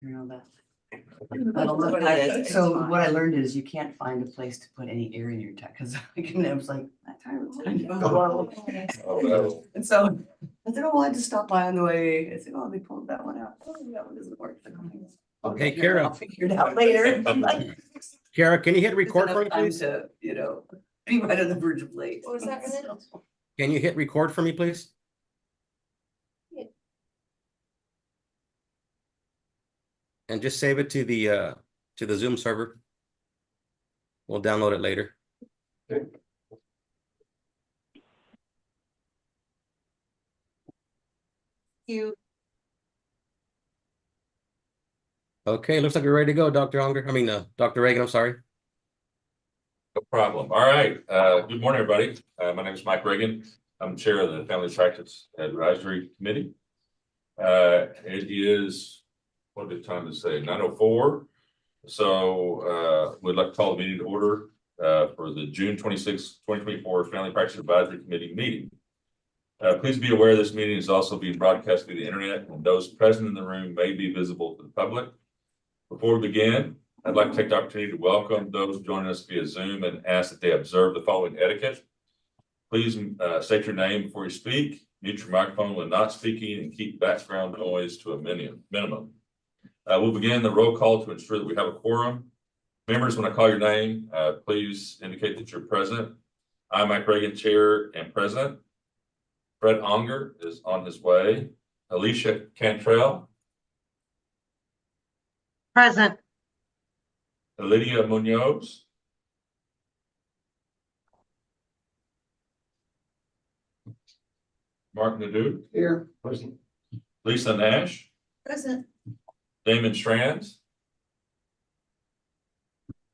You know that. That's So what I learned is you can't find a place to put any air in your tech because I was like, and so I said, oh, I just stopped by on the way. I said, oh, they pulled that one out. Oh, that one doesn't work. Hey, Kara. I'll figure it out later. Kara, can you hit record for me, please? To, be right on the verge of late. What was that, Renee? Can you hit record for me, please? And just save it to the Zoom server. We'll download it later. Okay. Okay, looks like we're ready to go, Dr. Unger. I mean, Dr. Reagan, I'm sorry. No problem. All right. Good morning, everybody. My name is Mike Reagan. I'm chair of the Family Practice Advisory Committee. It is, what did time to say, 9:04. So we'd like to call the meeting to order for the June 26, 2024 Family Practice Advisory Committee meeting. Please be aware this meeting is also being broadcast through the internet, and those present in the room may be visible to the public. Before we begin, I'd like to take the opportunity to welcome those joining us via Zoom and ask that they observe the following etiquette. Please state your name before you speak, mute your microphone when not speaking, and keep background noise to a minimum. We'll begin the roll call to ensure that we have a quorum. Members, when I call your name, please indicate that you're present. I'm Mike Reagan, chair and president. Fred Unger is on his way. Alicia Cantrell. Present. Lydia Munoz. Mark Nadeau. Here. Lisa Nash. Present. Damon Strands.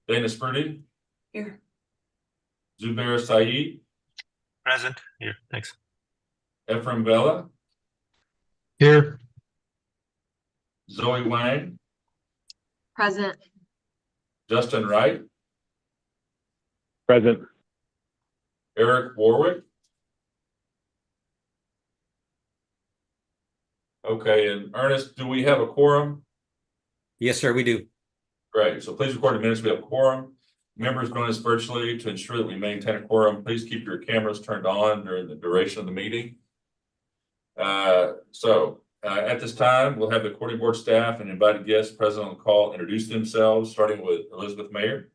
Dana Spurdy. Here. Zubair Saeed. Present. Here. Thanks. Ephraim Vela. Here. Zoe Wang. Present. Justin Wright. Present. Eric Warwick. Okay, and Ernest, do we have a quorum? Yes, sir, we do. Great, so please record the minutes. We have a quorum. Members join us virtually to ensure that we maintain a quorum. Please keep your cameras turned on during the duration of the meeting. At this time, we'll have the recording board staff and invited guests present on the call introduce themselves, starting with Elizabeth Mayer.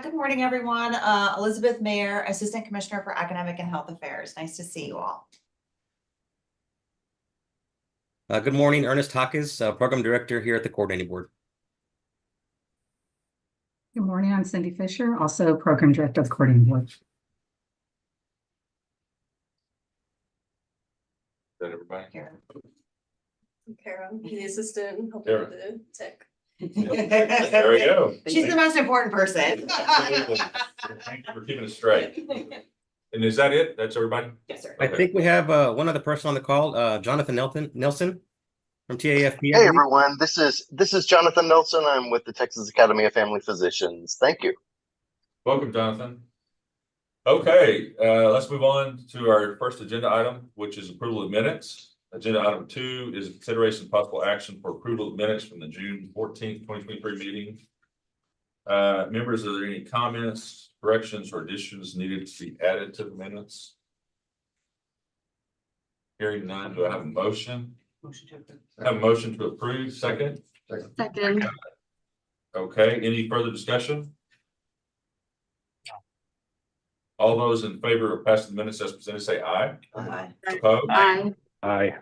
Good morning, everyone. Elizabeth Mayer, Assistant Commissioner for Academic and Health Affairs. Nice to see you all. Good morning, Ernest Hawkins, Program Director here at the Coordinating Board. Good morning, I'm Cindy Fisher, also Program Director of the Coordinating Board. Is that everybody? Kara, the assistant, helping Kara. with the tech. There we go. She's the most important person. Thank you for keeping us straight. And is that it? That's everybody? Yes, sir. I think we have one other person on the call, Jonathan Nelson from TAFP. Hey everyone, this is Jonathan Nelson. I'm with the Texas Academy of Family Physicians. Thank you. Welcome, Jonathan. Okay, let's move on to our first agenda item, which is approval of minutes. Agenda item 2 is a consideration of possible action for approval of minutes from the June 14th, 2023 meeting. Members, are there any comments, corrections, or additions needed to be added to the minutes? Hearing none, do I have a motion? I have a motion to approve. Second. Second. Okay, any further discussion? All those in favor of passing the minutes as presented, say aye. Aye. Opposed? Aye. Aye.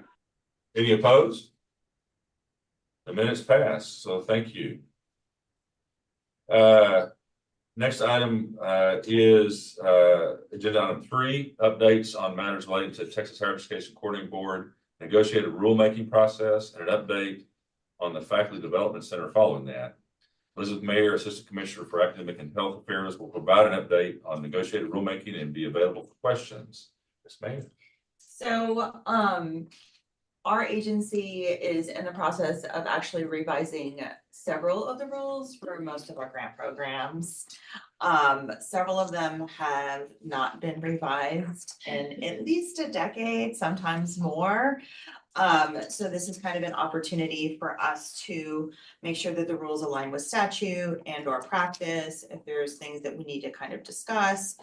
Any opposed? The minutes pass, so thank you. Next item is agenda item 3, updates on matters relating to Texas Higher Education Coordinating Board negotiated rulemaking process, and an update on the Faculty Development Center following that. Elizabeth Mayer, Assistant Commissioner for Academic and Health Affairs, will provide an update on negotiated rulemaking and be available for questions. Ms. Mayer. So, our agency is in the process of actually revising several of the rules for most of our grant programs. Several of them have not been revised in at least a decade, sometimes more. So this is kind of an opportunity for us to make sure that the rules align with statute and or practice, if there's things that we need to kind of discuss.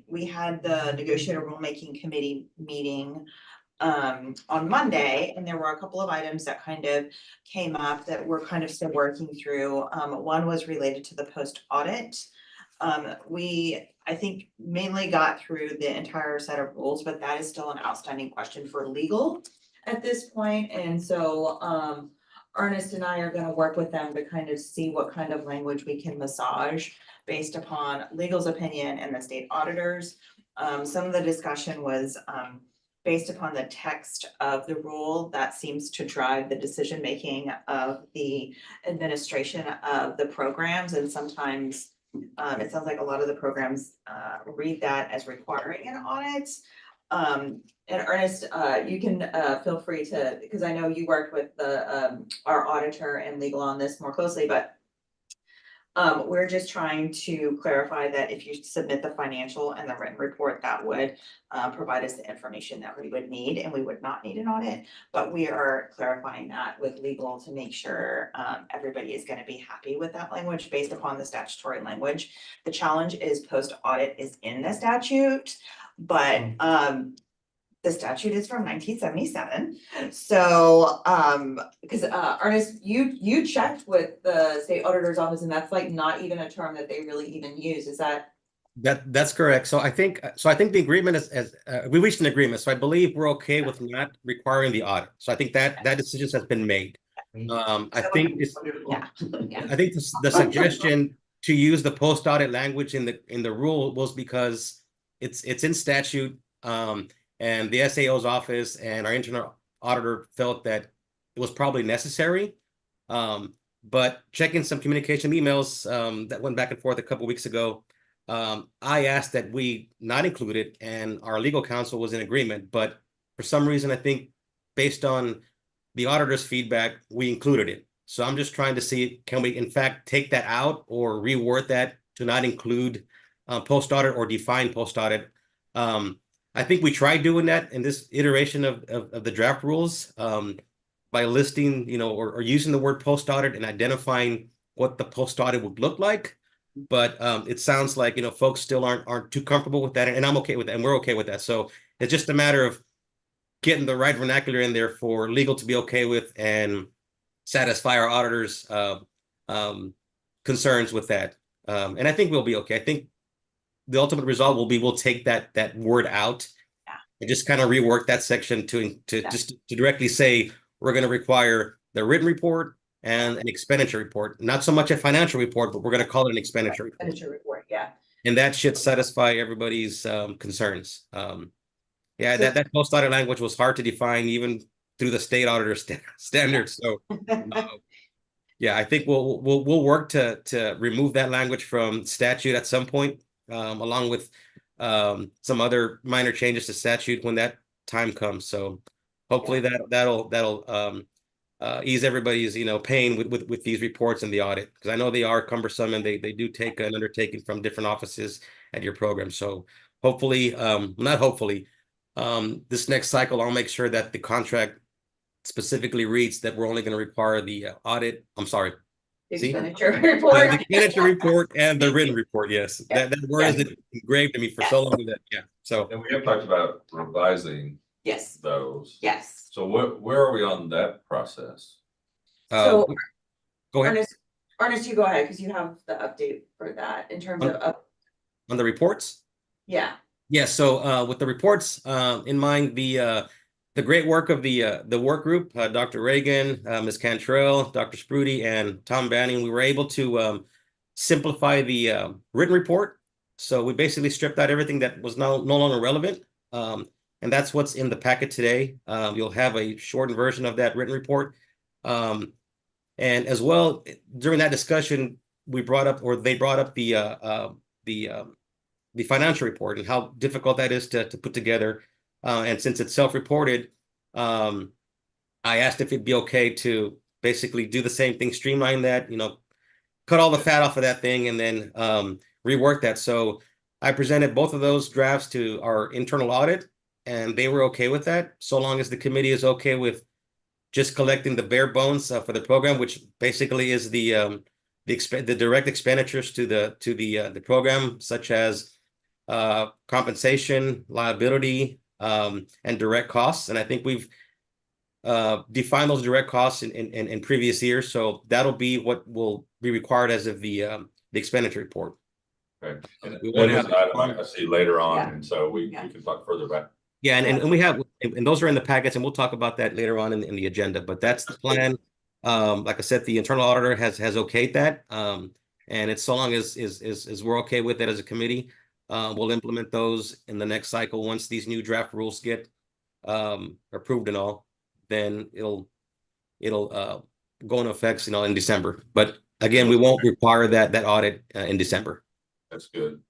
We had the negotiator rulemaking committee meeting on Monday, and there were a couple of items that kind of came up that we're kind of still working through. One was related to the post audit. We, I think, mainly got through the entire set of rules, but that is still an outstanding question for legal at this point. And so Ernest and I are gonna work with them to kind of see what kind of language we can massage based upon legal's opinion and the state auditors. Some of the discussion was based upon the text of the rule that seems to drive the decision-making of the administration of the programs, and sometimes it sounds like a lot of the programs read that as requiring an audit. And Ernest, you can feel free to, because I know you worked with the our auditor and legal on this more closely, but we're just trying to clarify that if you submit the financial and the written report, that would provide us the information that we would need, and we would not need an audit. But we are clarifying that with legal to make sure everybody is gonna be happy with that language based upon the statutory language. The challenge is post audit is in the statute, but the statute is from 1977. So, because Ernest, you checked with the state auditor's office, and that's like not even a term that they really even use. Is that? That's correct. So I think the agreement is we reached an agreement. So I believe we're okay with not requiring the audit. So I think that decision has been made. I think it's, Yeah. I think the suggestion to use the post audit language in the rule was because it's in statute. And the SAO's office and our internal auditor felt that it was probably necessary. But checking some communication emails that went back and forth a couple weeks ago, I asked that we not include it, and our legal counsel was in agreement. But for some reason, I think based on the auditor's feedback, we included it. So I'm just trying to see, can we in fact take that out or reword that to not include post audit or define post audit? I think we tried doing that in this iteration of the draft rules by listing, you know, or using the word post audit and identifying what the post audit would look like. But it sounds like, you know, folks still aren't too comfortable with that, and I'm okay with that, and we're okay with that. So it's just a matter of getting the right vernacular in there for legal to be okay with and satisfy our auditors' concerns with that. And I think we'll be okay. I think the ultimate result will be we'll take that word out and just kind of rework that section to just to directly say we're going to require the written report and an expenditure report, not so much a financial report, but we're going to call it an expenditure report. Expenditure report, yeah. And that should satisfy everybody's concerns. Yeah, that post audit language was hard to define even through the state auditor standards. So yeah, I think we'll work to remove that language from statute at some point, along with some other minor changes to statute when that time comes. So hopefully that'll ease everybody's, you know, pain with these reports and the audit, because I know they are cumbersome and they do take an undertaking from different offices at your program. So hopefully, not hopefully, this next cycle, I'll make sure that the contract specifically reads that we're only going to require the audit. I'm sorry. Expenditure report. The expenditure report and the written report. Yes, that word is engraved to me for so long that So And we have talked about revising Yes, those. yes. So where are we on that process? So go ahead Ernest, you go ahead, because you have the update for that in terms of, on the reports. yeah. Yeah. So with the reports in mind, the great work of the work group, Dr. Reagan, Ms. Cantrell, Dr. Sprudy, and Tom Banning, we were able to simplify the written report. So we basically stripped out everything that was no longer relevant. And that's what's in the packet today. You'll have a shortened version of that written report. And as well, during that discussion, they brought up the financial report and how difficult that is to put together. And since it's self-reported, I asked if it'd be okay to basically do the same thing, streamline that, you know, cut all the fat off of that thing and then rework that. So I presented both of those drafts to our internal audit, and they were okay with that, so long as the committee is okay with just collecting the bare bones for the program, which basically is the direct expenditures to the program, such as compensation, liability, and direct costs. And I think we've defined those direct costs in previous years, so that'll be what will be required as of the expenditure report. Okay. And We that won't is have- an item I see later on, Yeah. and so we Yeah. can talk further about. Yeah, and we have, and those are in the packets, and we'll talk about that later on in the agenda, but that's the plan. Like I said, the internal auditor has okayed that. And it's so long as we're okay with it as a committee, we'll implement those in the next cycle. Once these new draft rules get approved and all, then it'll go into effect, in December. But again, we won't require that audit in December. That's good.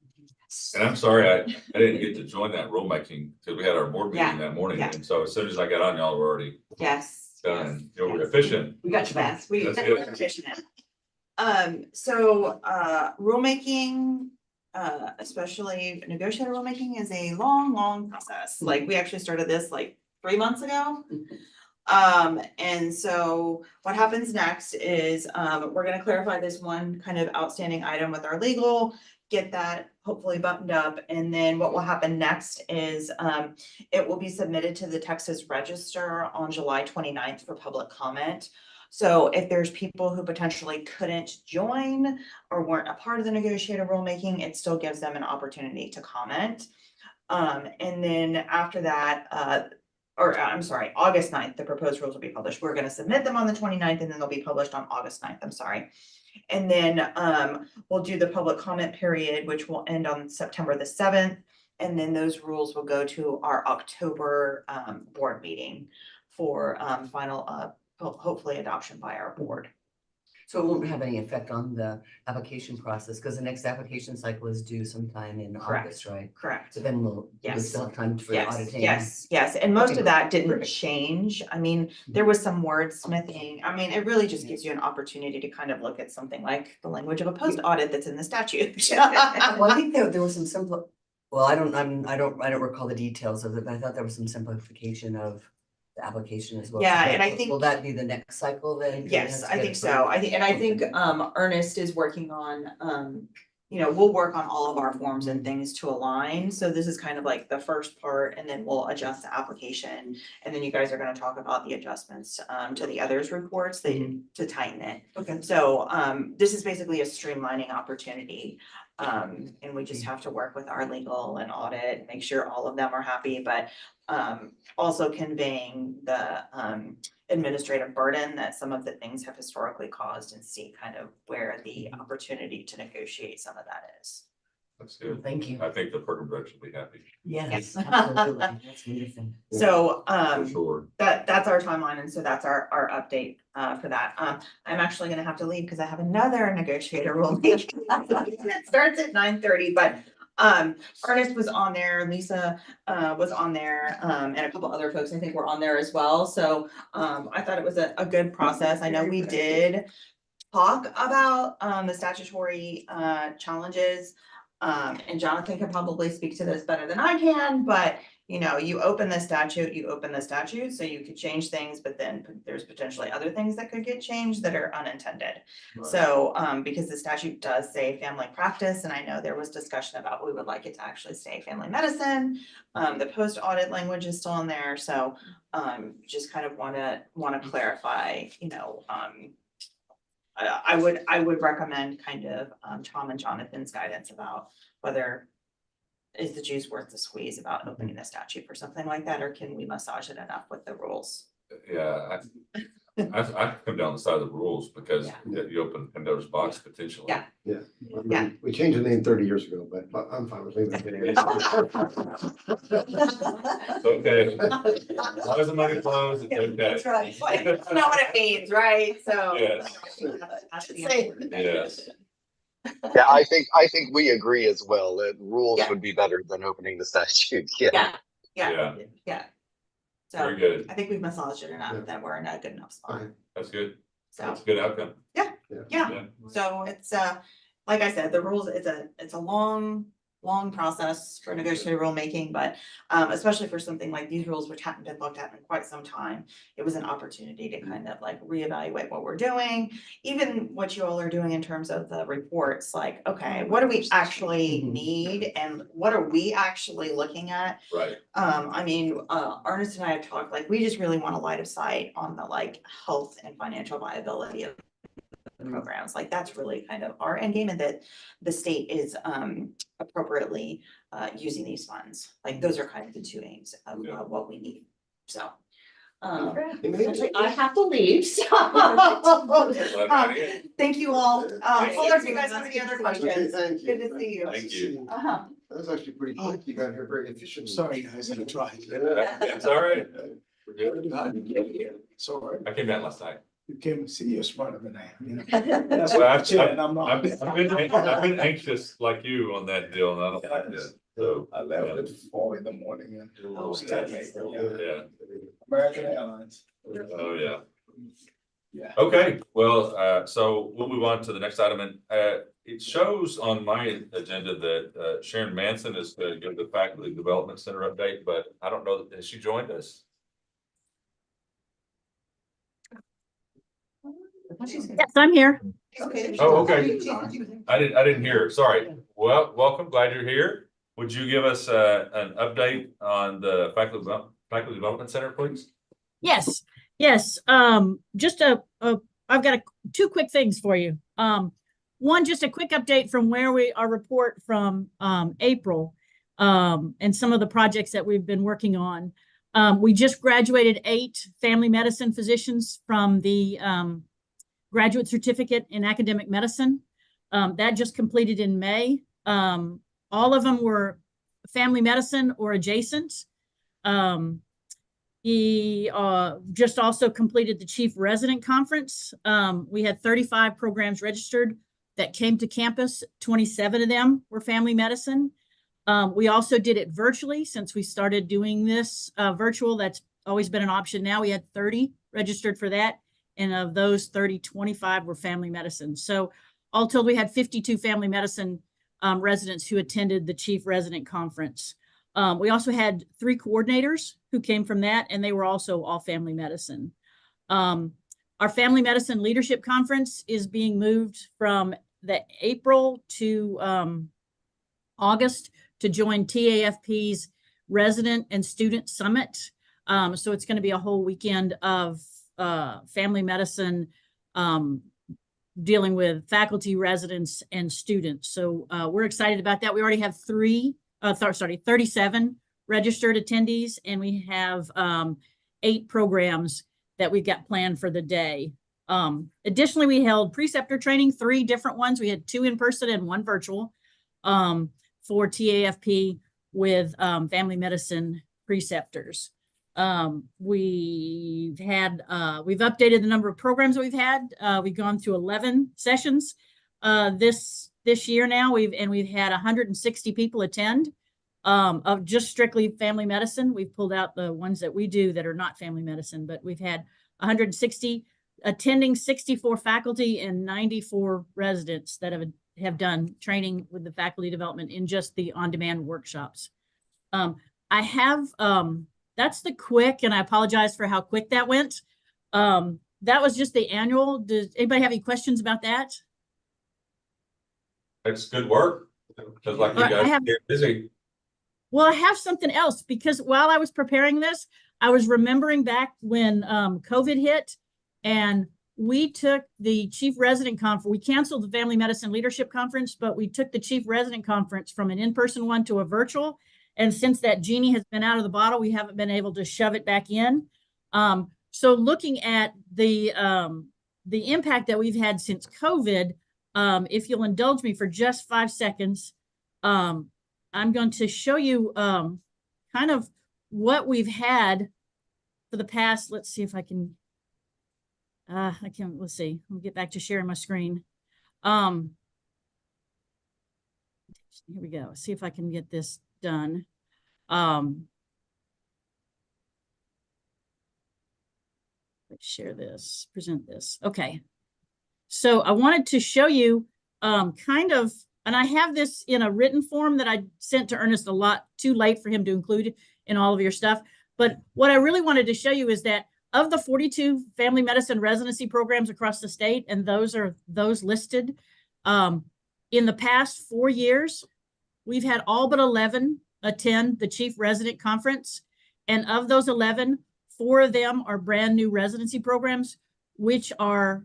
And I'm sorry, I didn't get to join that rulemaking because we had our board meeting Yeah, that morning. yeah. And so as soon as I got on, y'all were already Yes. done. You were yes. efficient. We got your back. We. That's good. efficient. So, rulemaking, especially negotiated rulemaking is a long process. Like, we actually started this like 3 months ago. And so what happens next is, we're gonna clarify this one kind of outstanding item with our legal, get that hopefully buttoned up, and then what will happen next is, it will be submitted to the Texas Register on July 29th for public comment. So if there's people who potentially couldn't join or weren't a part of the negotiated rulemaking, it still gives them an opportunity to comment. And then after that, I'm sorry, August 9th, the proposed rules will be published. We're gonna submit them on the 29th, and then they'll be published on August 9th, I'm sorry. And then we'll do the public comment period, which will end on September the 7th. And then those rules will go to our October board meeting for final hopefully adoption by our board. So it won't have any effect on the application process, because the next application cycle is due sometime in Correct. August, right? Correct. So then we'll Yes. still have time for the Yes, auditing. yes, and most Okay, of that didn't perfect. change. I mean, there was some wordsmithing. I mean, it really just gives you an opportunity to kind of look at something like the language of a post audit that's in the statute. Well, I think there was some simple, well, I don't recall the details of it, but I thought there was some simplification of the application as well. Yeah, So and I will think- that be the next cycle then? Yes, I think so. I think Ernest is working on, we'll work on all of our forms and things to align. So this is kind of like the first part, and then we'll adjust the application. And then you guys are gonna talk about the adjustments to the others reports to tighten it. Okay. So this is basically a streamlining opportunity. And we just have to work with our legal and audit and make sure all of them are happy, but also conveying the administrative burden that some of the things have historically caused, and see kind of where the opportunity to negotiate some of that is. That's good. Thank you. I think the program director will be happy, Yes, absolutely. That's wonderful. So for sure. that's our timeline, and so that's our update for that. I'm actually gonna have to leave because I have another negotiator rule meeting. It starts at 9:30, but Ernest was on there, Lisa was on there, and a couple other folks I think were on there as well. So I thought it was a good process. I know we did talk about the statutory challenges. And Jonathan can probably speak to this better than I can, but you open the statute, so you could change things, but then there's potentially other things that could get changed that are unintended. So, because the statute does say family practice, and I know there was discussion about we would like it to actually say family medicine. The post audit language is still in there, so, just kind of wanna clarify, I would recommend kind of Tom and Jonathan's guidance about whether is the juice worth the squeeze about opening the statute for something like that, or can we massage it enough with the rules? Yeah, I come down the side of the rules because Yeah. you open Pandora's box potentially. Yeah. Yeah. Yeah. We changed the name 30 years ago, but I'm fine with leaving it. It's okay. As long as the money flows, it's okay. That's right. That's not what it means, right? So. Yes. That's the important thing. Yes. Yeah, I think we agree as well. That rules Yeah. would be better than opening the statute. Yeah. Yeah. So Very good. I think we've massaged it enough Yeah. that we're in a good enough spot. Okay. That's good. So, That's a good outcome. yeah, Yeah. so it's like I said, the rules, it's a long long process for negotiated rulemaking, but especially for something like these rules, which haven't been looked at in quite some time, it was an opportunity to kind of like reevaluate what we're doing, even what you all are doing in terms of the reports, like, okay, what do we actually need and what are we actually looking at? Right. I mean, Ernest and I have talked, like, we just really want a line of sight on the like health and financial viability of programs. Like, that's really kind of our end game, and that the state is appropriately using these funds. Like, those are kind of the two aims of what we need. So actually, I have to leave, so thank you all. I'll if you guys have any other questions. Thank you. Good to see you. Thank you. That was actually pretty quick. You got here very efficient. Sorry, guys, I tried. It's all right. We're good. It's all right. I came down last night. You came to see you're smarter than I am. Well, I've been anxious like you on that deal, and I don't like that. So I left at 4 in the morning and it was tight, yeah. American Airlines. Oh, yeah. Yeah. Okay, well, so we'll move on to the next item, and it shows on my agenda that Sharon Manson is going to give the Faculty Development Center update, but I don't know, has she joined us? Yes, I'm here. Okay. Oh, okay. I didn't hear. Sorry. Well, welcome. Glad you're here. Would you give us an update on the Faculty Development Center, please? Yes, just I've got two quick things for you. One, just a quick update from our report from April, and some of the projects that we've been working on. We just graduated 8 family medicine physicians from the graduate certificate in academic medicine. That just completed in May. All of them were family medicine or adjacent. He just also completed the Chief Resident Conference. We had 35 programs registered that came to campus. 27 of them were family medicine. We also did it virtually since we started doing this virtual. That's always been an option. Now we had 30 registered for that. And of those 30, 25 were family medicine. So all told, we had 52 family medicine residents who attended the Chief Resident Conference. We also had 3 coordinators who came from that, and they were also all family medicine. Our Family Medicine Leadership Conference is being moved from the April to August to join TAFP's Resident and Student Summit. So it's going to be a whole weekend of family medicine, dealing with faculty, residents, and students. So we're excited about that. We already have 37 registered attendees, and we have 8 programs that we've got planned for the day. Additionally, we held preceptor training, 3 different ones. We had 2 in person and 1 virtual for TAFP with family medicine preceptors. We've updated the number of programs that we've had. We've gone through 11 sessions this year now. We've had 160 people attend of just strictly family medicine. We've pulled out the ones that we do that are not family medicine, but we've had 160 attending, 64 faculty and 94 residents that have done training with the faculty development in just the on-demand workshops. I have that's the quick, and I apologize for how quick that went. That was just the annual. Does anybody have any questions about that? It's good work. Just like you guys get busy. Well, I have something else, because while I was preparing this, I was remembering back when COVID hit, and we took the Chief Resident Conference. We canceled the Family Medicine Leadership Conference, but we took the Chief Resident Conference from an in-person one to a virtual. And since that genie has been out of the bottle, we haven't been able to shove it back in. So looking at the impact that we've had since COVID, if you'll indulge me for just 5 seconds, I'm going to show you kind of what we've had for the past. Let's see if I can. Let's see. Let me get back to sharing my screen. Here we go. See if I can get this done. Let's share this, present this. Okay. So I wanted to show you kind of and I have this in a written form that I sent to Ernest a lot too late for him to include in all of your stuff. But what I really wanted to show you is that of the 42 family medicine residency programs across the state, and those are those listed, in the past 4 years, we've had all but 11 attend the Chief Resident Conference. And of those 11, 4 of them are brand new residency programs, which are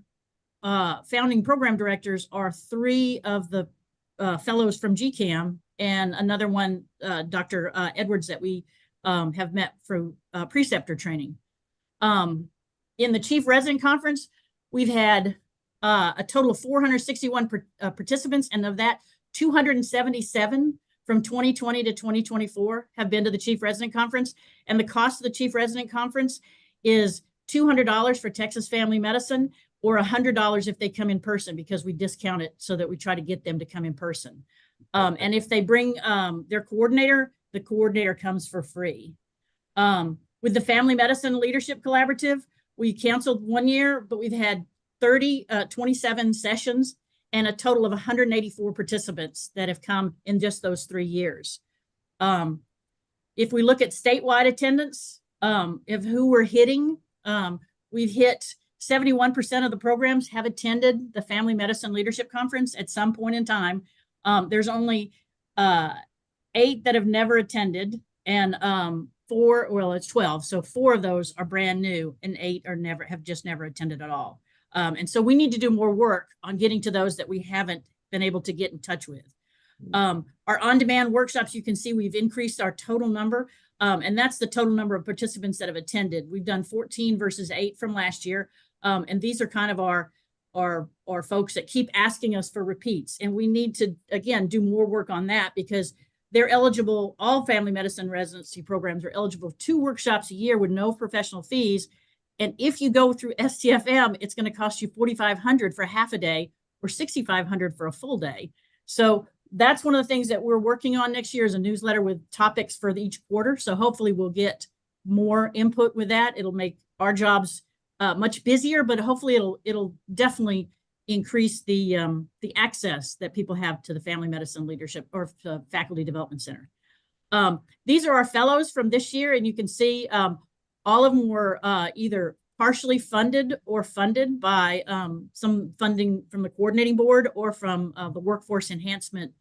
founding program directors are 3 of the fellows from GCAM, and another one, Dr. Edwards, that we have met through preceptor training. In the Chief Resident Conference, we've had a total of 461 participants, and of that, 277 from 2020 to 2024 have been to the Chief Resident Conference. And the cost of the Chief Resident Conference is $200 for Texas Family Medicine, or $100 if they come in person, because we discount it so that we try to get them to come in person. And if they bring their coordinator, the coordinator comes for free. With the Family Medicine Leadership Collaborative, we canceled 1 year, but we've had 27 sessions and a total of 184 participants that have come in just those 3 years. If we look at statewide attendance, of who we're hitting, we've hit 71% of the programs have attended the Family Medicine Leadership Conference at some point in time. There's only 8 that have never attended, and 4, well, it's 12. So 4 of those are brand new, and 8 are have just never attended at all. And so we need to do more work on getting to those that we haven't been able to get in touch with. Our on-demand workshops, you can see we've increased our total number, and that's the total number of participants that have attended. We've done 14 versus 8 from last year. And these are kind of our folks that keep asking us for repeats. And we need to, again, do more work on that, because they're eligible. All family medicine residency programs are eligible for 2 workshops a year with no professional fees. And if you go through STFM, it's going to cost you $4,500 for half a day, or $6,500 for a full day. So that's one of the things that we're working on next year, is a newsletter with topics for each quarter. So hopefully we'll get more input with that. It'll make our jobs much busier, but hopefully it'll definitely increase the access that people have to the Family Medicine Leadership or Faculty Development Center. These are our fellows from this year, and you can see all of them were either partially funded or funded by some funding from the coordinating board or from the workforce enhancement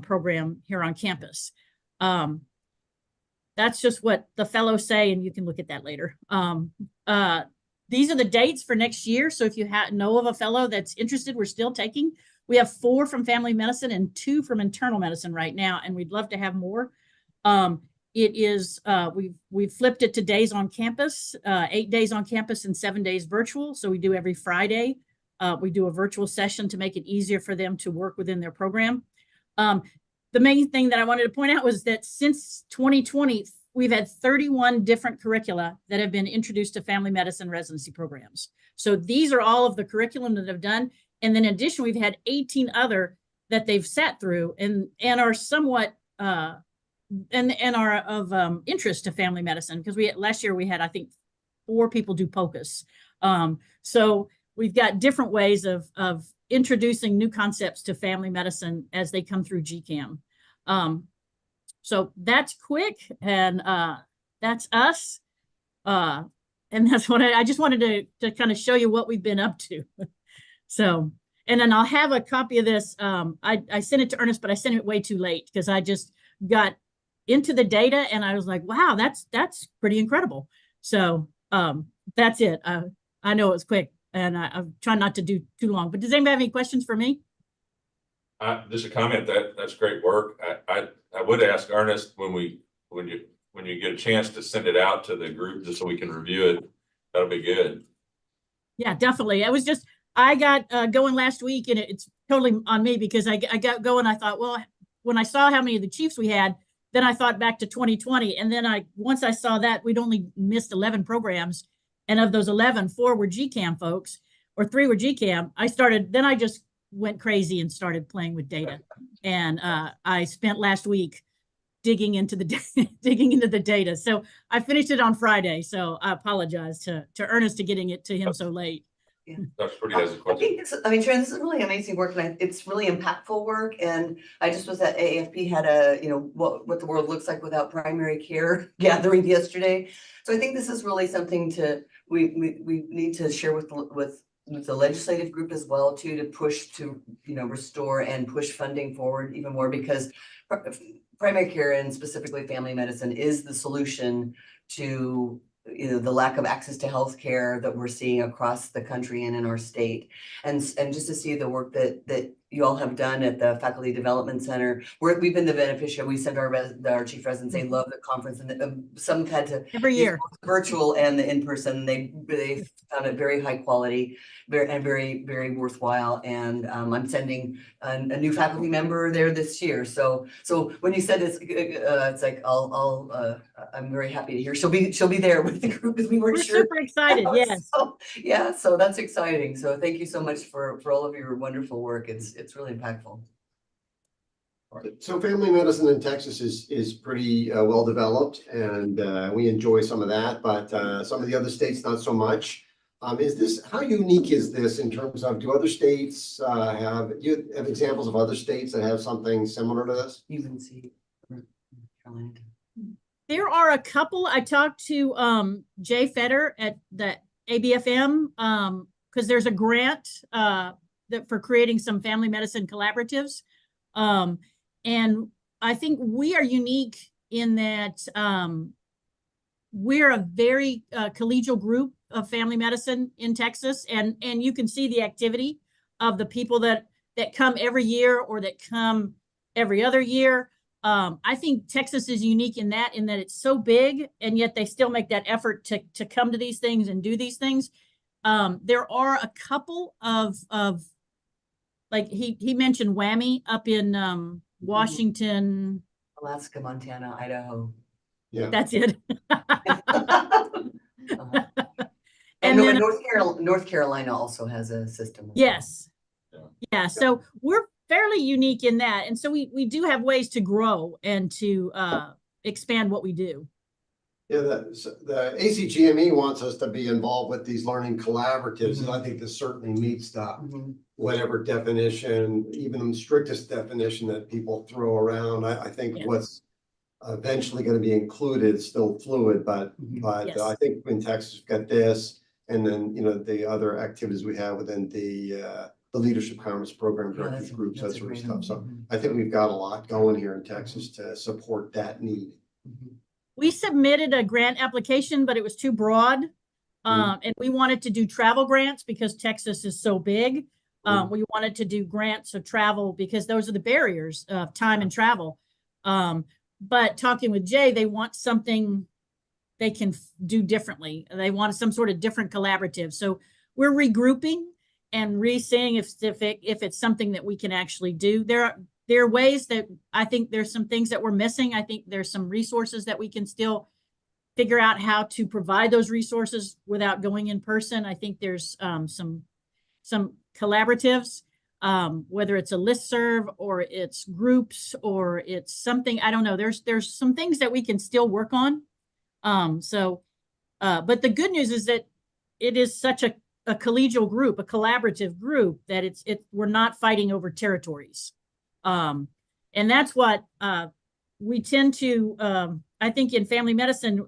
program here on campus. That's just what the fellows say, and you can look at that later. These are the dates for next year. So if you know of a fellow that's interested, we're still taking. We have 4 from family medicine and 2 from internal medicine right now, and we'd love to have more. It is, we've flipped it to days on campus, 8 days on campus and 7 days virtual. So we do every Friday. We do a virtual session to make it easier for them to work within their program. The main thing that I wanted to point out was that since 2020, we've had 31 different curricula that have been introduced to family medicine residency programs. So these are all of the curriculum that have done. And then in addition, we've had 18 other that they've sat through and are somewhat, and are of interest to family medicine, because last year we had, I think, 4 people do POCUS. So we've got different ways of introducing new concepts to family medicine as they come through GCAM. So that's quick, and that's us. And that's what I just wanted to kind of show you what we've been up to. So, and then I'll have a copy of this. I sent it to Ernest, but I sent it way too late because I just got into the data and I was like, wow, that's pretty incredible. So that's it. I know it was quick, and I'm trying not to do too long, but does anybody have any questions for me? Just a comment that's great work. I would ask Ernest when you get a chance to send it out to the group just so we can review it. That'll be good. Yeah, definitely. I got going last week, and it's totally on me because I got going. I thought, well, when I saw how many of the chiefs we had, then I thought back to 2020. And then once I saw that we'd only missed 11 programs. And of those 11, 4 were GCAM folks, or 3 were GCAM. I just went crazy and started playing with data. And I spent last week digging into the data. So I finished it on Friday. So I apologize to Ernest to getting it to him so late. Dr. Pretty has a I question. think this, I mean, Sharon, this is really amazing work, and it's really impactful work, and I just was at AAFP, had a, you know, what the world looks like without primary care gathering yesterday. So I think this is really something we need to share with the legislative group as well too, to push to, you know, restore and push funding forward even more, because primary care and specifically family medicine is the solution to, you know, the lack of access to healthcare that we're seeing across the country and in our state. And just to see the work that you all have done at the Faculty Development Center, we've been the beneficiary. We sent our chief residents, they love the conference, and some have had to Every use year. both the virtual and the in-person. They found it very high quality, very, very worthwhile. And I'm sending a new faculty member there this year. So when you said this, it's like I'm very happy to hear she'll be there with the group, because we weren't We're sure. super excited, yes. So, yeah, so that's exciting. So thank you so much for all of your wonderful work. It's really impactful. So family medicine in Texas is pretty well developed, and we enjoy some of that, but some of the other states not so much. How unique is this in terms of, do other states do you have examples of other states that have something similar to this? UNC, Carolina. There are a couple. I talked to Jay Fetter at the ABFM because there's a grant for creating some family medicine collaboratives. And I think we are unique in that we're a very collegial group of family medicine in Texas, and you can see the activity of the people that come every year or that come every other year. I think Texas is unique in that it's so big, and yet they still make that effort to come to these things and do these things. There are a couple of like he mentioned WWAMI up in Washington, Alaska, Montana, Idaho. Yeah. That's it. And then North Carolina also has a system. Yes. Yeah. So we're fairly unique in that. And so we do have ways to grow and to expand what we do. Yeah, the ACGME wants us to be involved with these learning collaboratives, and I think this certainly meets the whatever definition, even the strictest definition that people throw around. I think what's eventually going to be included is still fluid, but Yes. I think in Texas we've got this, and then, you know, the other activities we have within the Leadership Conference Program Directors groups, that sort of stuff. So I think we've got a lot going here in Texas to support that need. We submitted a grant application, but it was too broad. And we wanted to do travel grants because Texas is so big. We wanted to do grants of travel because those are the barriers of time and travel. But talking with Jay, they want something they can do differently. They want some sort of different collaborative. So we're regrouping and re-seeing if it's something that we can actually do. There are ways that I think there's some things that we're missing. I think there's some resources that we can still figure out how to provide those resources without going in person. I think there's some collaboratives, whether it's a listserv or it's groups or it's something, I don't know. There's some things that we can still work on. But the good news is that it is such a collegial group, a collaborative group, that we're not fighting over territories. And that's what we tend to, I think in family medicine,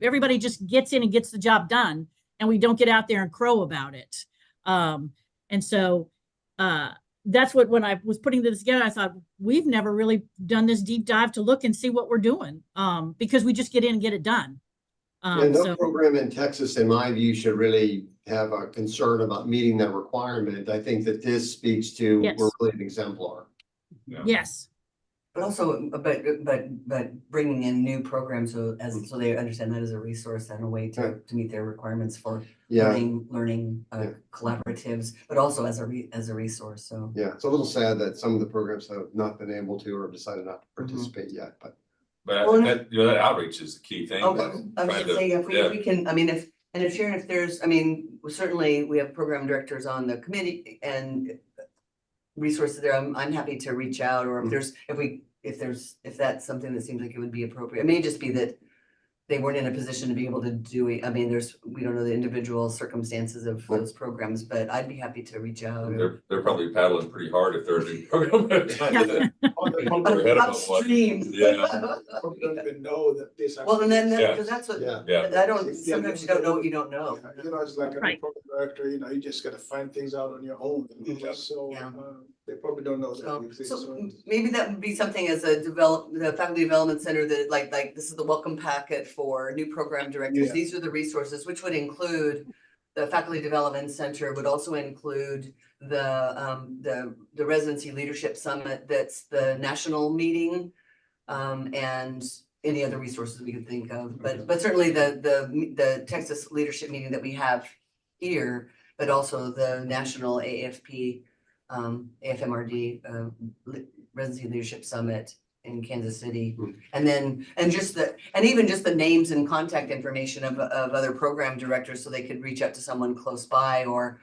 everybody just gets in and gets the job done, and we don't get out there and crow about it. And so that's what, when I was putting this together, I thought, we've never really done this deep dive to look and see what we're doing, because we just get in and get it done. No program in Texas, in my view, should really have a concern about meeting that requirement. I think that this speaks to, we're really an exemplar. Yes. But also, but bringing in new programs so they understand that as a resource and a way to meet their requirements for learning collaboratives, but also as a resource. So yeah, it's a little sad that some of the programs have not been able to or decided not to participate yet, but I think that, you know, that outreach is the key thing. I was just saying, if we can, I mean, if Sharon, if there's, I mean, certainly we have program directors on the committee and resources there. I'm happy to reach out, or if that's something that seems like it would be appropriate. It may just be that they weren't in a position to be able to do it. I mean, we don't know the individual circumstances of those programs, but I'd be happy to reach out. They're probably paddling pretty hard if they're a new program. They're ahead of what- Upstream. Yeah, Probably don't even know that this. Well, and then, Yeah. because that's what, Yeah. yeah. I don't, sometimes you don't know what you don't know. You know, it's like a Right. program director, you know, you just gotta find things out on your own. So, Yeah. they probably don't know that So, it exists. so maybe that would be something as the faculty development center that like this is the welcome packet for new program directors. Yeah. These are the resources, which would include the faculty development center, would also include the residency leadership summit. That's the national meeting, and any other resources we could think of. But certainly the Texas leadership meeting that we have here, but also the national AFP. AFMRD Residency Leadership Summit in Kansas City. And then, even just the names and contact information of other program directors, so they could reach out to someone close by or,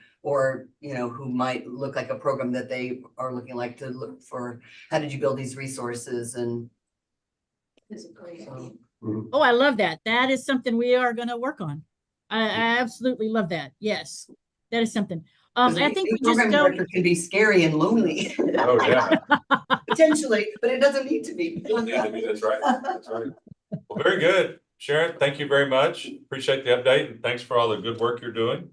you know, who might look like a program that they are looking like to look for. How did you build these resources? And so, Oh, I love that. That is something we are gonna work on. I absolutely love that. Yes, that is something. I think we just program go. director can be scary and lonely. Oh, yeah. Potentially, but it doesn't need to be. Yeah, that's right. That's right. Well, very good. Sharon, thank you very much. Appreciate the update and thanks for all the good work you're doing.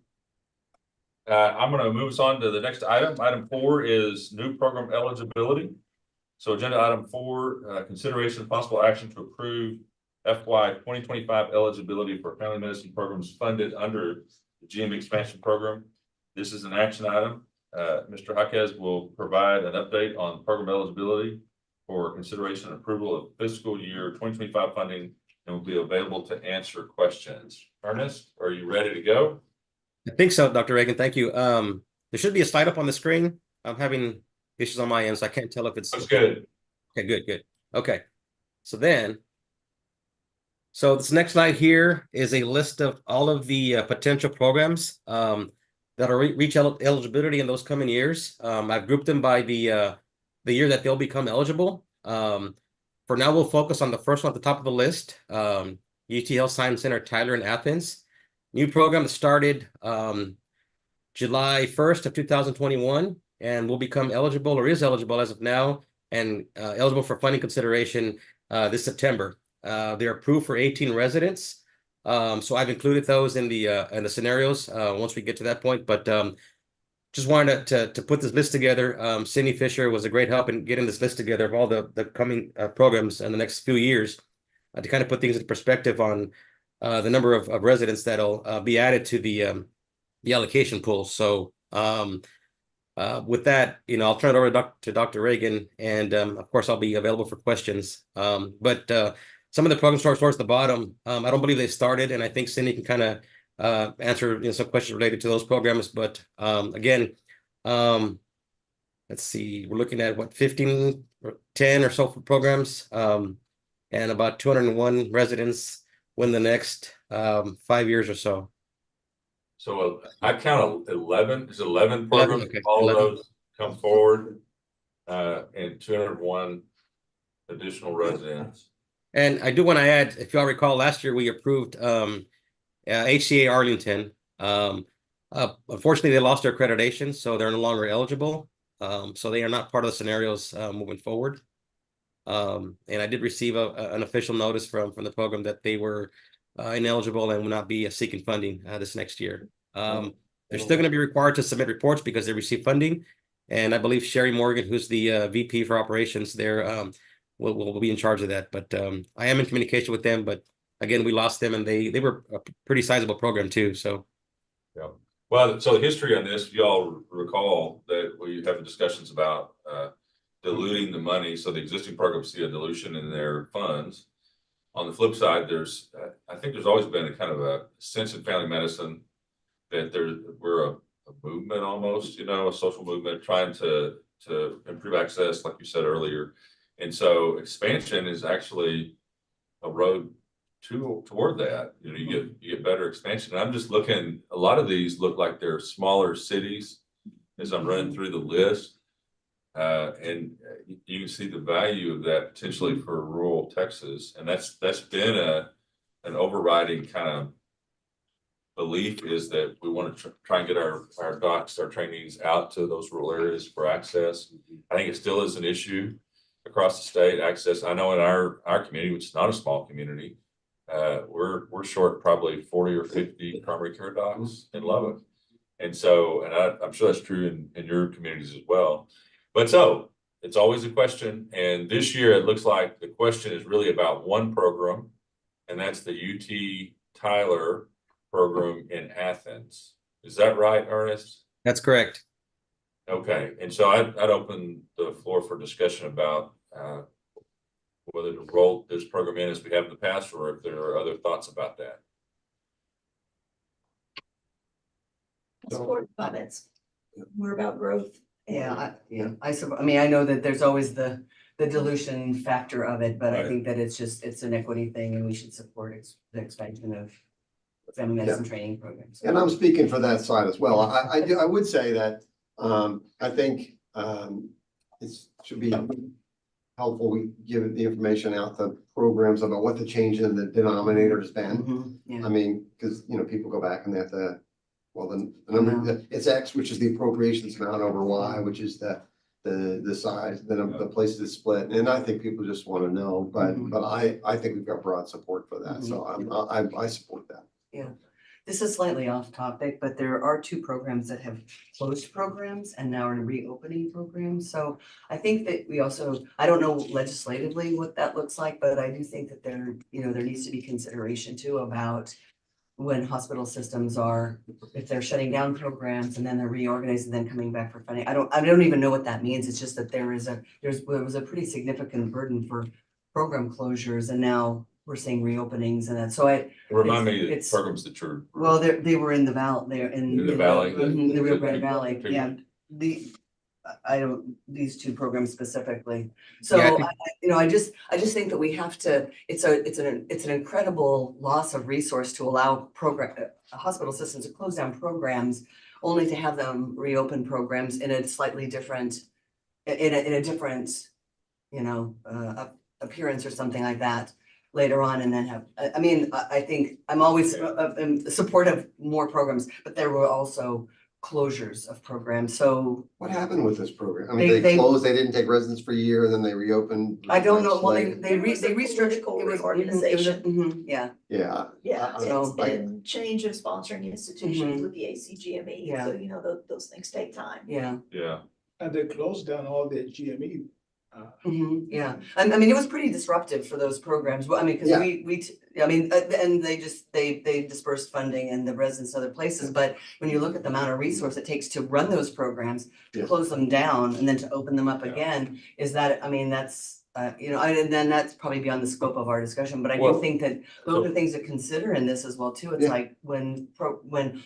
I'm going to move us on to the next item. Item 4 is new program eligibility. So agenda item 4, consideration of possible action to approve FY 2025 eligibility for family medicine programs funded under the GM expansion program. This is an action item. Mr. Jaquez will provide an update on program eligibility for consideration and approval of fiscal year 2025 funding and will be available to answer questions. Ernest, are you ready to go? I think so, Dr. Reagan. Thank you. There should be a slide up on the screen. I'm having issues on my end, so I can't tell if it's That's good. Okay, good. Okay. So this next slide here is a list of all of the potential programs that are reach eligibility in those coming years. I've grouped them by the year that they'll become eligible. For now, we'll focus on the first one at the top of the list, UT Health Science Center, Tyler in Athens. New program that started July 1st of 2021 and will become eligible or is eligible as of now and eligible for funding consideration this September. They're approved for 18 residents. So I've included those in the scenarios once we get to that point. But just wanted to put this list together. Cindy Fisher was a great help in getting this list together of all the coming programs in the next few years to kind of put things in perspective on the number of residents that'll be added to the allocation pool. So with that, I'll turn it over to Dr. Reagan, and of course I'll be available for questions. But some of the programs towards the bottom, I don't believe they started, and I think Cindy can kind of answer some questions related to those programs. But again, let's see, we're looking at what 15 or 10 or so programs, and about 201 residents within the next 5 years or so. So I count 11. There's 11 programs. Okay. All 11. of those come forward, and 201 additional residents. And I do want to add, if y'all recall, last year we approved HCA Arlington. Unfortunately, they lost their accreditation, so they're no longer eligible. So they are not part of the scenarios moving forward. And I did receive an official notice from the program that they were ineligible and will not be seeking funding this next year. They're still going to be required to submit reports because they receive funding. And I believe Sherry Morgan, who's the VP for operations there, will be in charge of that. But I am in communication with them. But again, we lost them, and they were a pretty sizable program too. So, yeah. Well, so the history on this, y'all recall that we have discussions about diluting the money, so the existing programs see a dilution in their funds. On the flip side, there's I think there's always been a kind of a sense in family medicine that we're a movement almost, a social movement trying to improve access, like you said earlier. And so expansion is actually a road toward that. You get better expansion. And I'm just looking, a lot of these look like they're smaller cities as I'm running through the list. And you can see the value of that potentially for rural Texas. And that's been an overriding kind of belief is that we want to try and get our docs, our trainees out to those rural areas for access. I think it still is an issue across the state, access. I know in our community, which is not a small community, we're short probably 40 or 50 primary care docs in Lubbock. And so, and I'm sure that's true in your communities as well. But so it's always a question. And this year, it looks like the question is really about one program, and that's the UT Tyler program in Athens. Is that right, Ernest? That's correct. Okay, and so I'd open the floor for discussion about whether to roll this program in as we have in the past, or if there are other thoughts about that. Support comments. We're about growth. Yeah, I mean, I know that there's always the dilution factor of it, but I Right. think that it's an equity thing and we should support the expansion of family medicine training programs. And I'm speaking for that side as well. I would say that, I think, it should be helpful. We give the information out to programs about what the change in the denominator has been. Mhm, yeah. I mean, because, people go back and they have to, well, the number, it's X, which is the appropriations amount over Y, which is the size, the place is split. And I think people just want to know, but I think we've got broad support for that. So I support that. Yeah, this is slightly off topic, but there are two programs that have closed programs and now are reopening programs. So I think that we also, I don't know legislatively what that looks like, but I do think that there needs to be consideration too about when hospital systems are, if they're shutting down programs and then they're reorganizing, then coming back for funding. I don't even know what that means. It's just that there was a pretty significant burden for program closures, and now we're seeing reopenings and that. So Remind me of the programs that you're. well, they were in the valley, they're in the valley. The Rio Grande Valley, yeah. These two programs specifically. So, Yeah, I just think that we have to, it's an incredible loss of resource to allow hospital systems to close down programs only to have them reopen programs in a slightly different, in a different, appearance or something like that later on, and then have, I think I'm always in support of more programs, but there were also closures of programs. So What happened with this program? I mean, they closed, they didn't take residents for a year, and then they reopened. I don't know, well, they There was a restructured. political It was reorganization. yeah, Yeah. Yeah, I- and change of sponsoring institutions with the ACGME, Yeah. so those things take time. yeah. Yeah. And they closed down all the GME. Yeah, I mean, it was pretty disruptive for those programs. Well, I mean, because and they dispersed funding and the residents other places, but when you look at the amount of resource it takes to run those programs, to close them down and then to open them up again, that's, and then that's probably beyond the scope of our discussion, but I do think that those are things to consider in this as well too. It's like when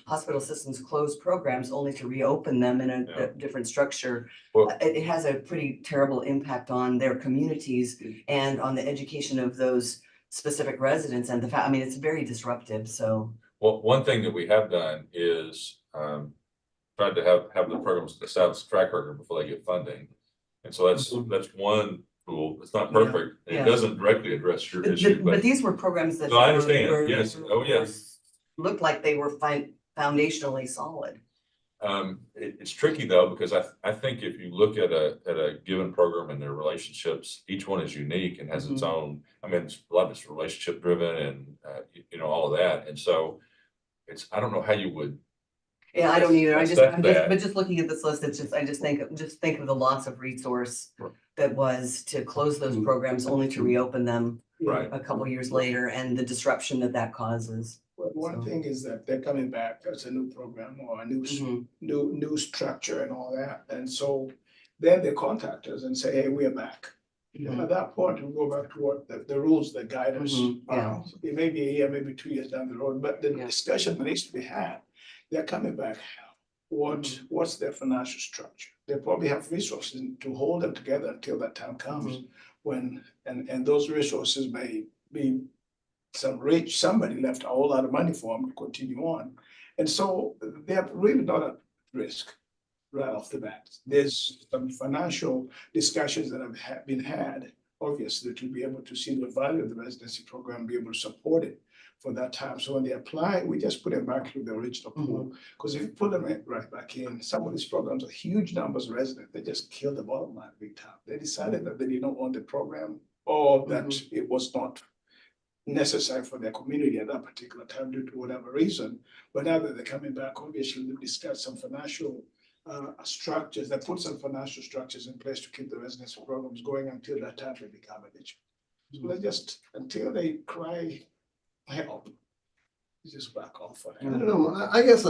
hospital systems close programs only to reopen them in a different structure, it has a pretty terrible impact on their communities and on the education of those specific residents, and it's very disruptive, so. Well, one thing that we have done is tried to have the programs establish a track record before they get funding. And so that's one tool. It's not perfect. It doesn't directly address your issue. But these were programs that. No, I understand. Yes. Oh, yes. Looked like they were foundationally solid. It's tricky though, because I think if you look at a given program and their relationships, each one is unique and has its own, a lot of it's relationship driven and, all of that. And so I don't know how you would. Yeah, I don't either. But just looking at this list, I just think of the loss of resource that was to close those programs only to reopen them a couple years later, and the disruption that causes. Well, one thing is that they're coming back as a new program or a new structure and all that. And so then they contact us and say, hey, we're back. At that point, we go back to what the rules that guide us. It may be a year, maybe 2 years down the road, but the discussion that needs to be had, they're coming back. What's their financial structure? They probably have resources to hold them together until that time comes when, and those resources may be somebody left a whole lot of money for them to continue on. And so they're really not at risk right off the bat. There's some financial discussions that have been had, obviously, to be able to see the value of the residency program, be able to support it. for that time. So when they apply, we just put them back to the original pool. Because if you put them right back in, some of these programs are huge numbers of residents. They just kill the bottom line big time. They decided that they did not want the program or that it was not necessary for their community at that particular time due to whatever reason. But now that they're coming back, obviously they've discussed some financial structures, that put some financial structures in place to keep the residency programs going until that time they become eligible. So let's just, until they cry help, just back off on I it. don't know, I guess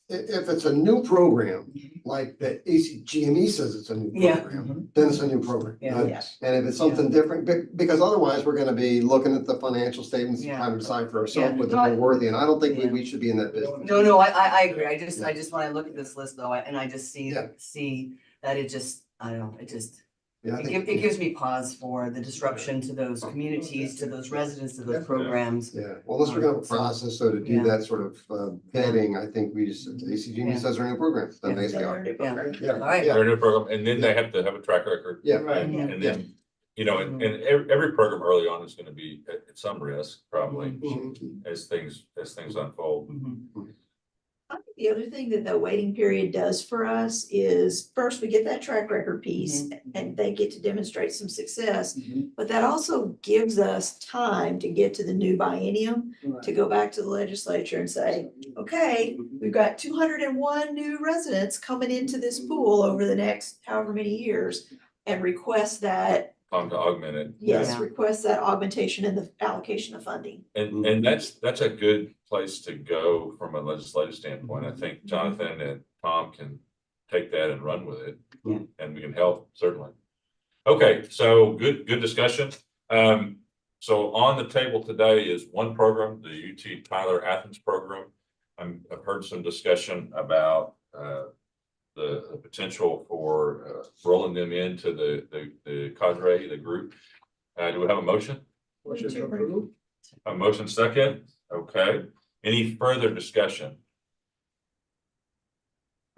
if it's a new program, like the ACGME says it's a new Yeah. program, then it's a new program. Yeah. Yes. And if it's something different, because otherwise we're gonna be looking at the financial statements and Yeah. trying to decide for ourselves Yeah. whether they're worthy, and I don't think Yeah. we should be in that business. No, I agree. I just, when I look at this list though, and I just see, Yeah. that it just, I don't know, it just, Yeah, I it think- gives me pause for the disruption to those communities, to those residents, to those programs. Yeah, well, unless we're gonna have a process, so to do Yeah. that sort of vetting, I think we just, ACGME Yeah. says they're in a program, then they say are. Yeah, all right. Yeah. They're in a program, and then they have to have a track record. Yeah. Right. And then, you know, and every program early on is gonna be at some risk, probably, Mhm. as things unfold. Mhm. I think the other thing that the waiting period does for us is first we get that track record piece and they get to demonstrate some success. But that also gives us time to get to the new biennium, to go back to the legislature and say, okay, we've got 201 new residents coming into this pool over the next however many years and request that, Time to augment it. yes, Yeah. request that augmentation in the allocation of funding. And that's a good place to go from a legislative standpoint. I think Jonathan and Tom can take that and run with it. Yeah. And we can help, certainly. Okay, so good discussion. So on the table today is one program, the UT Tyler Athens program. I've heard some discussion about the potential for rolling them into the cadre, the group. Do we have a motion? Motion to approve. A motion second, okay. Any further discussion?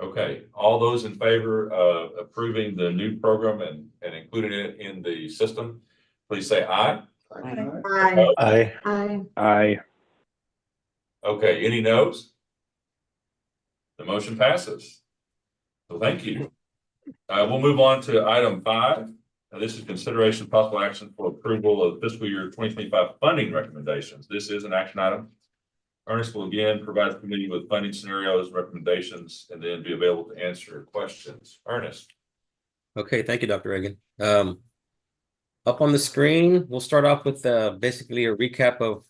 Okay, all those in favor of approving the new program and including it in the system, please say aye. Aye. Aye. Okay, any noes? The motion passes. So thank you. We'll move on to item 5. This is consideration of possible action for approval of fiscal year 2025 funding recommendations. This is an action item. Ernest will again provide the committee with funding scenarios, recommendations, and then be available to answer questions. Ernest. Okay, thank you, Dr. Reagan. Up on the screen, we'll start off with basically a recap of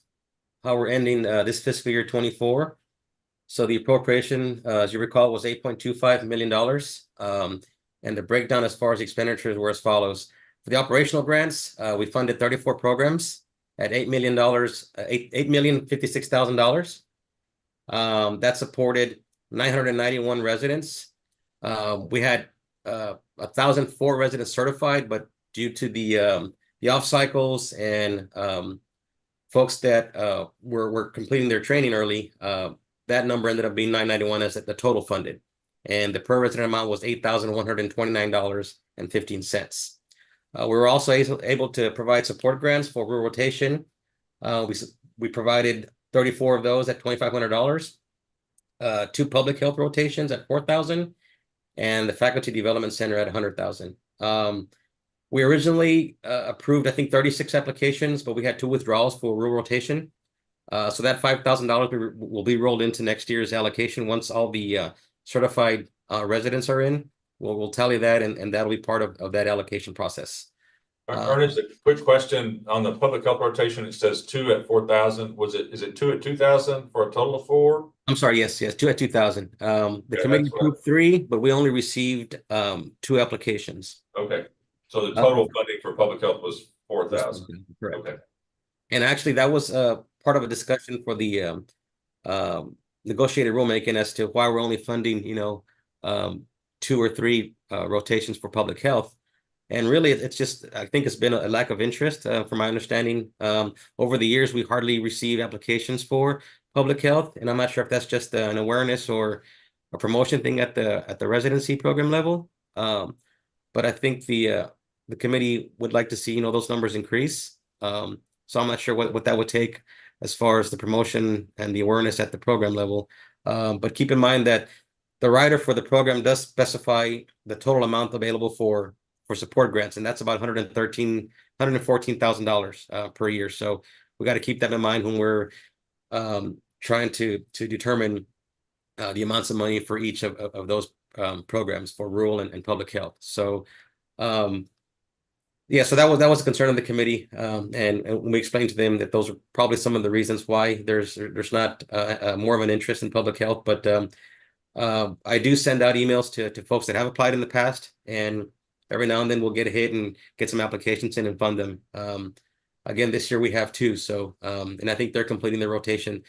how we're ending this fiscal year 24. So the appropriation, as you recall, was $8.25 million. And the breakdown as far as expenditures were as follows. For the operational grants, we funded 34 programs at $8,056,000. That supported 991 residents. We had 1,004 residents certified, but due to the off cycles and folks that were completing their training early, that number ended up being 991 as the total funded. And the per resident amount was $8,129.15. We were also able to provide support grants for rural rotation. We provided 34 of those at $2,500, 2 public health rotations at $4,000, and the faculty development center at $100,000. We originally approved, I think, 36 applications, but we had 2 withdrawals for rural rotation. So that $5,000 will be rolled into next year's allocation once all the certified residents are in. We'll tally that, and that'll be part of that allocation process. Ernest, a quick question on the public health rotation. It says 2 at 4,000. Is it 2 at 2,000 for a total of 4? I'm sorry. Yes, 2 at 2,000. The Yeah, committee that's approved 3, but we only received 2 applications. Okay, so the total funding for public health was 4,000. Correct. Okay. And actually, that was part of a discussion for the negotiated rulemaking as to why we're only funding, 2 or 3 rotations for public health. And really, it's just, I think it's been a lack of interest from my understanding. Over the years, we hardly receive applications for public health. And I'm not sure if that's just an awareness or a promotion thing at the residency program level. But I think the committee would like to see, those numbers increase. So I'm not sure what that would take. as far as the promotion and the awareness at the program level. But keep in mind that the rider for the program does specify the total amount available for support grants, and that's about $114,000 per year. So we got to keep that in mind when we're trying to determine the amounts of money for each of those programs for rural and public health. So yeah, so that was a concern of the committee, and we explained to them that those are probably some of the reasons why there's not more of an interest in public health. But I do send out emails to folks that have applied in the past, and every now and then we'll get a hit and get some applications in and fund them. Again, this year we have 2, so and I think they're completing their rotation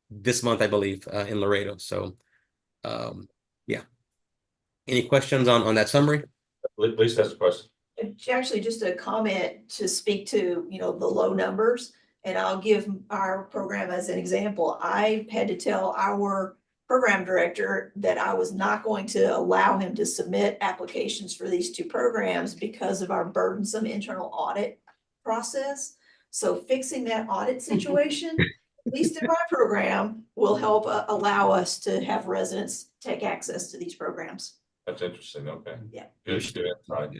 this month, I believe, in Laredo. So yeah. Any questions on that summary? Lisa has a question. Actually, just a comment to speak to, the low numbers, and I'll give our program as an example. I had to tell our program director that I was not going to allow him to submit applications for these 2 programs because of our burdensome internal audit process. So fixing that audit situation, at least in my program, will help allow us to have residents take access to these programs. That's interesting. Okay. Yeah. Good insight.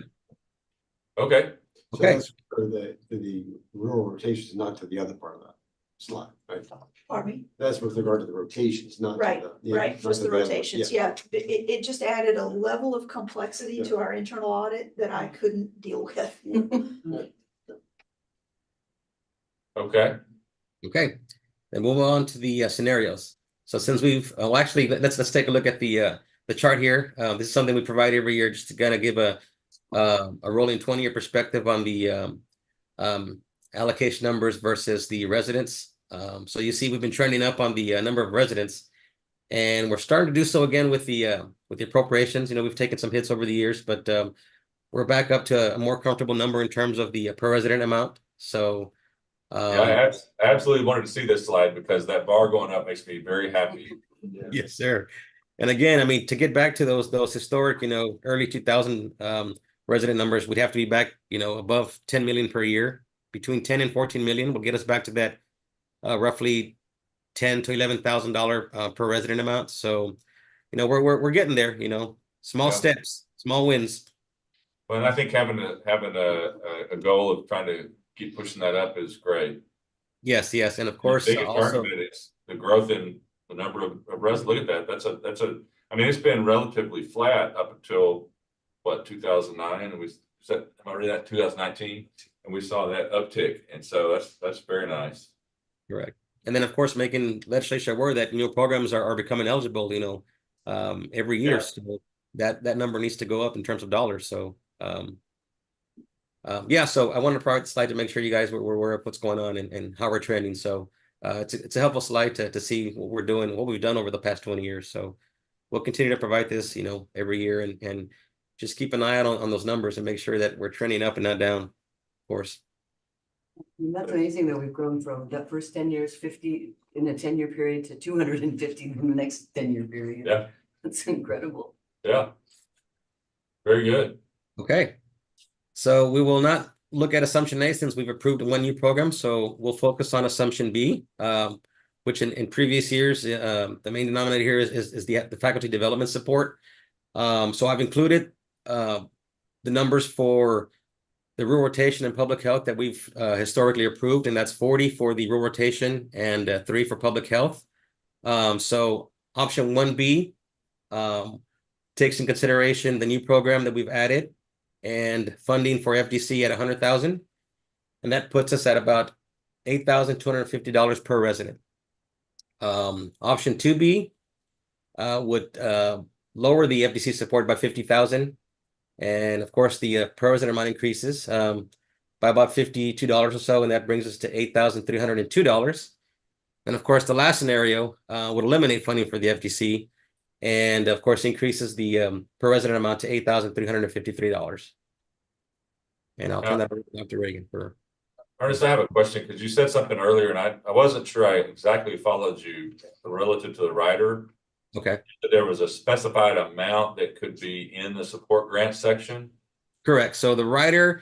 Okay. So that's for the rural rotations, not to the other part of that slide, right? Pardon me? That's with regard to the rotations, not to Right, the. right, just the other one. rotations, yeah. It just added a level of complexity to our internal audit that I couldn't deal with. Okay. Okay, then move on to the scenarios. So since we've actually let's take a look at the chart here. This is something we provide every year just to kind of give a rolling 20-year perspective on the allocation numbers versus the residents. So you see we've been trending up on the number of residents, and we're starting to do so again with the appropriations. We've taken some hits over the years, but we're back up to a more comfortable number in terms of the per resident amount. So I absolutely wanted to see this slide because that bar going up makes me very happy. yes, sir. And again, I mean, to get back to those historic, early 2000 resident numbers, we'd have to be back, above 10 million per year. Between 10 and 14 million will get us back to that roughly $10,000 to $11,000 per resident amount. So, we're getting there. Small steps, small wins. Well, and I think having a goal of trying to keep pushing that up is great. Yes, and of course, the biggest part also of it is the growth in the number of residents. Look at that. That's a. I mean, it's been relatively flat up until what 2009, and we said, am I reading that 2019, and we saw that uptick, and so that's very nice. Correct. And then of course making legislation aware that programs are becoming eligible, every year. Yeah. So that number needs to go up in terms of dollars. So yeah, so I wanted to provide the slide to make sure you guys were aware of what's going on and how we're trending. So it's a helpful slide to see what we're doing, what we've done over the past 20 years. So we'll continue to provide this, every year and just keep an eye out on those numbers and make sure that we're trending up and not down, of course. That's amazing that we've grown from that first 10 years, 50 in a 10-year period to 250 in the next 10-year period. Yeah. That's incredible. Yeah. Very good. Okay. So we will not look at assumption A since we've approved one new program. So we'll focus on assumption B, which in previous years, the main denominator here is the faculty development support. So I've included the numbers for the rural rotation and public health that we've historically approved, and that's 40 for the rural rotation and 3 for public health. So option 1B takes in consideration the new program that we've added and funding for FDC at 100,000, and that puts us at about $8,250 per resident. Option 2B would lower the FDC support by 50,000. And of course, the per resident amount increases by about $52 or so, and that brings us to $8,302. And of course, the last scenario would eliminate funding for the FDC, and of course, increases the per resident amount to $8,353. And I'll turn that over to Dr. Reagan for. Ernest, I have a question because you said something earlier, and I wasn't sure I exactly followed you relative to the rider. Okay. There was a specified amount that could be in the support grant section. Correct. So the rider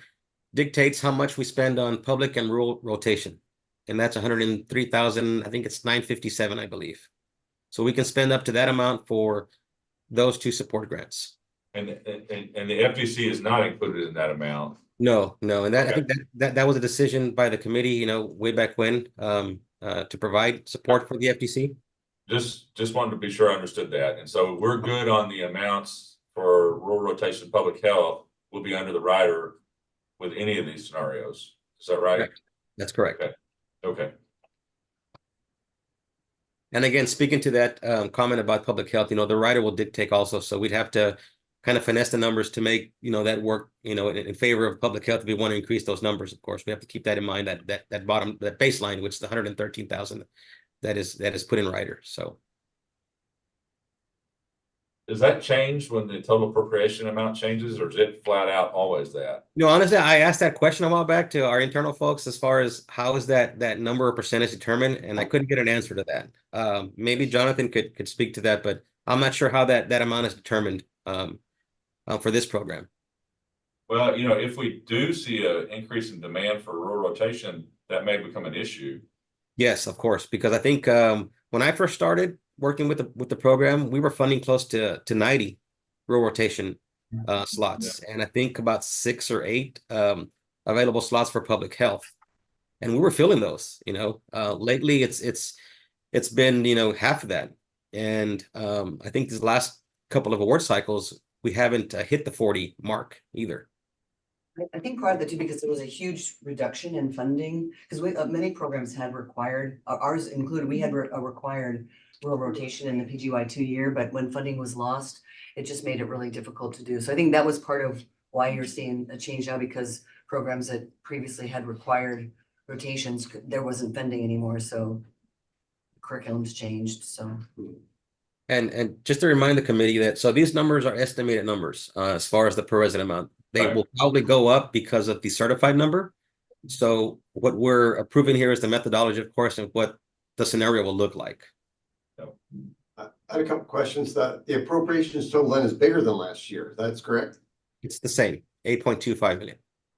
dictates how much we spend on public and rural rotation. and that's 103,000. I think it's 957, I believe. So we can spend up to that amount for those two support grants. And the FTC is not included in that amount. No, and that I Okay. think that was a decision by the committee, you know, way back when, to provide support for the FTC. Just wanted to be sure I understood that. And so we're good on the amounts for rural rotation public health will be under the rider with any of these scenarios. Is that right? Correct. That's correct. Okay. Okay. And again, speaking to that comment about public health, you know, the rider will dictate also. So we'd have to kind of finesse the numbers to make, you know, that work, you know, in favor of public health. If we want to increase those numbers, of course, we have to keep that in mind, that bottom, that baseline, which is the 113,000 that is put in rider. So Does that change when the total appropriation amount changes, or is it flat out always that? you know, honestly, I asked that question a while back to our internal folks as far as how is that number or percentage determined, and I couldn't get an answer to that. Maybe Jonathan could speak to that, but I'm not sure how that amount is determined for this program. Well, you know, if we do see an increase in demand for rural rotation, that may become an issue. Yes, of course, because I think when I first started working with the program, we were funding close to 90 rural rotation slots, and I think about 6 or 8 available slots for public health, and we were filling those. You know, lately it's been, you know, half of that, and I think these last couple of award cycles we haven't hit the 40 mark either. I think part of that too, because there was a huge reduction in funding, because many programs had required, ours included, we had a required rural rotation in the PGY 2-year, but when funding was lost, it just made it really difficult to do. So I think that was part of why you're seeing a change now, because programs that previously had required rotations, there wasn't funding anymore, so curriculum's changed, so. And just to remind the committee that, so these numbers are estimated numbers as far as the per resident amount. They will probably go up because of the certified number. So what we're approving here is the methodology, of course, and what the scenario will look like. I had a couple questions. The appropriations total then is bigger than last year. That's correct? It's the same, 8.25 million.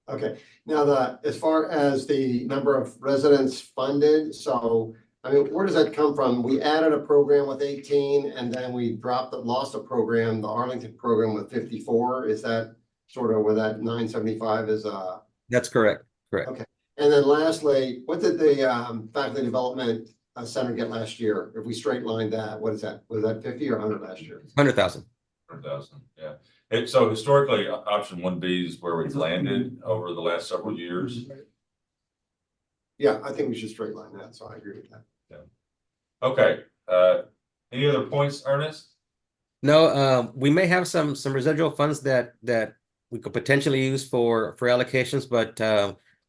Okay. Now as far as the number of residents funded, so I mean, where does that come from? We added a program with 18, and then we lost a program, the Arlington program with 54. Is that sort of where that 975 is? That's correct. Correct. Okay. And then lastly, what did the faculty development center get last year? If we straight line that, what is that? Was that 50 or 100 last year? 100,000. 100,000. Yeah. So historically, option 1B is where we've landed over the last several years. Yeah, I think we should straight line that. So I agree with that. Yeah. Okay. Any other points, Ernest? No, we may have some residual funds that we could potentially use for allocations, but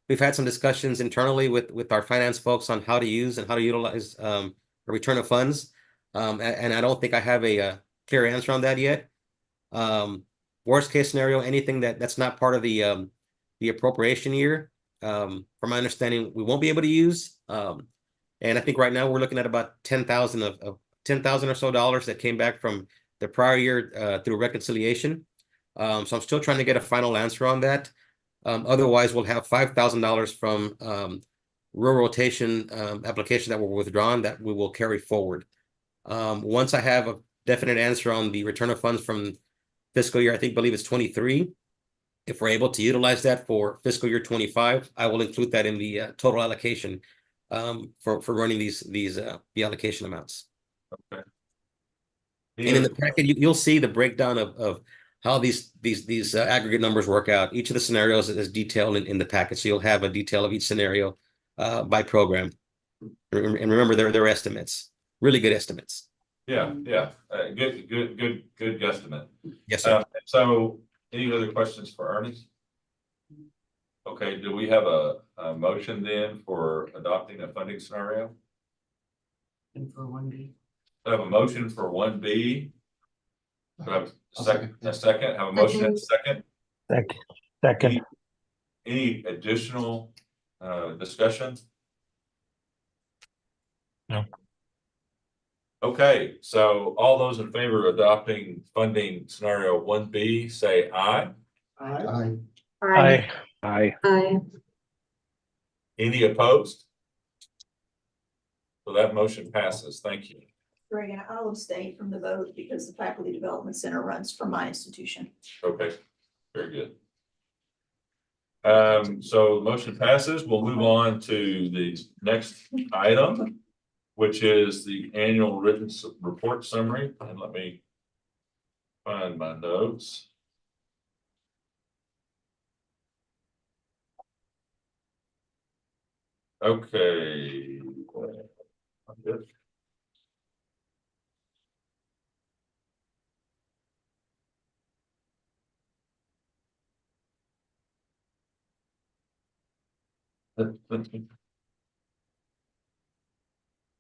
we've had some discussions internally with our finance folks on how to use and how to utilize a return of funds. And I don't think I have a clear answer on that yet. Worst case scenario, anything that's not part of the appropriation year, from my understanding, we won't be able to use. And I think right now we're looking at about 10,000 of 10,000 or so dollars that came back from the prior year through reconciliation. So I'm still trying to get a final answer on that. Otherwise, we'll have $5,000 from rural rotation application that were withdrawn that we will carry forward. Once I have a definite answer on the return of funds from fiscal year, believe it's 23. If we're able to utilize that for fiscal year 25, I will include that in the total allocation for running the allocation amounts. Okay. And in the packet, you'll see the breakdown of how these aggregate numbers work out. Each of the scenarios is detailed in the packet, so you'll have a detail of each scenario by program. And remember, they're estimates, really good estimates. Yeah. Good guesstimate. Yes, sir. So, any other questions for Ernest? Okay. Do we have a motion then for adopting a funding scenario? And for 1B. I have a motion for 1B. Do I have a second? Have a motion and a second? Second. Any additional discussion? No. Okay, so all those in favor of adopting funding scenario 1B, say aye. Aye. Any opposed? So that motion passes. Thank you. Reagan, I'll abstain from the vote because the Faculty Development Center runs for my institution. Okay, very good. So motion passes. We'll move on to the next item, which is the annual written report summary. And let me find my notes. Okay. I'm good.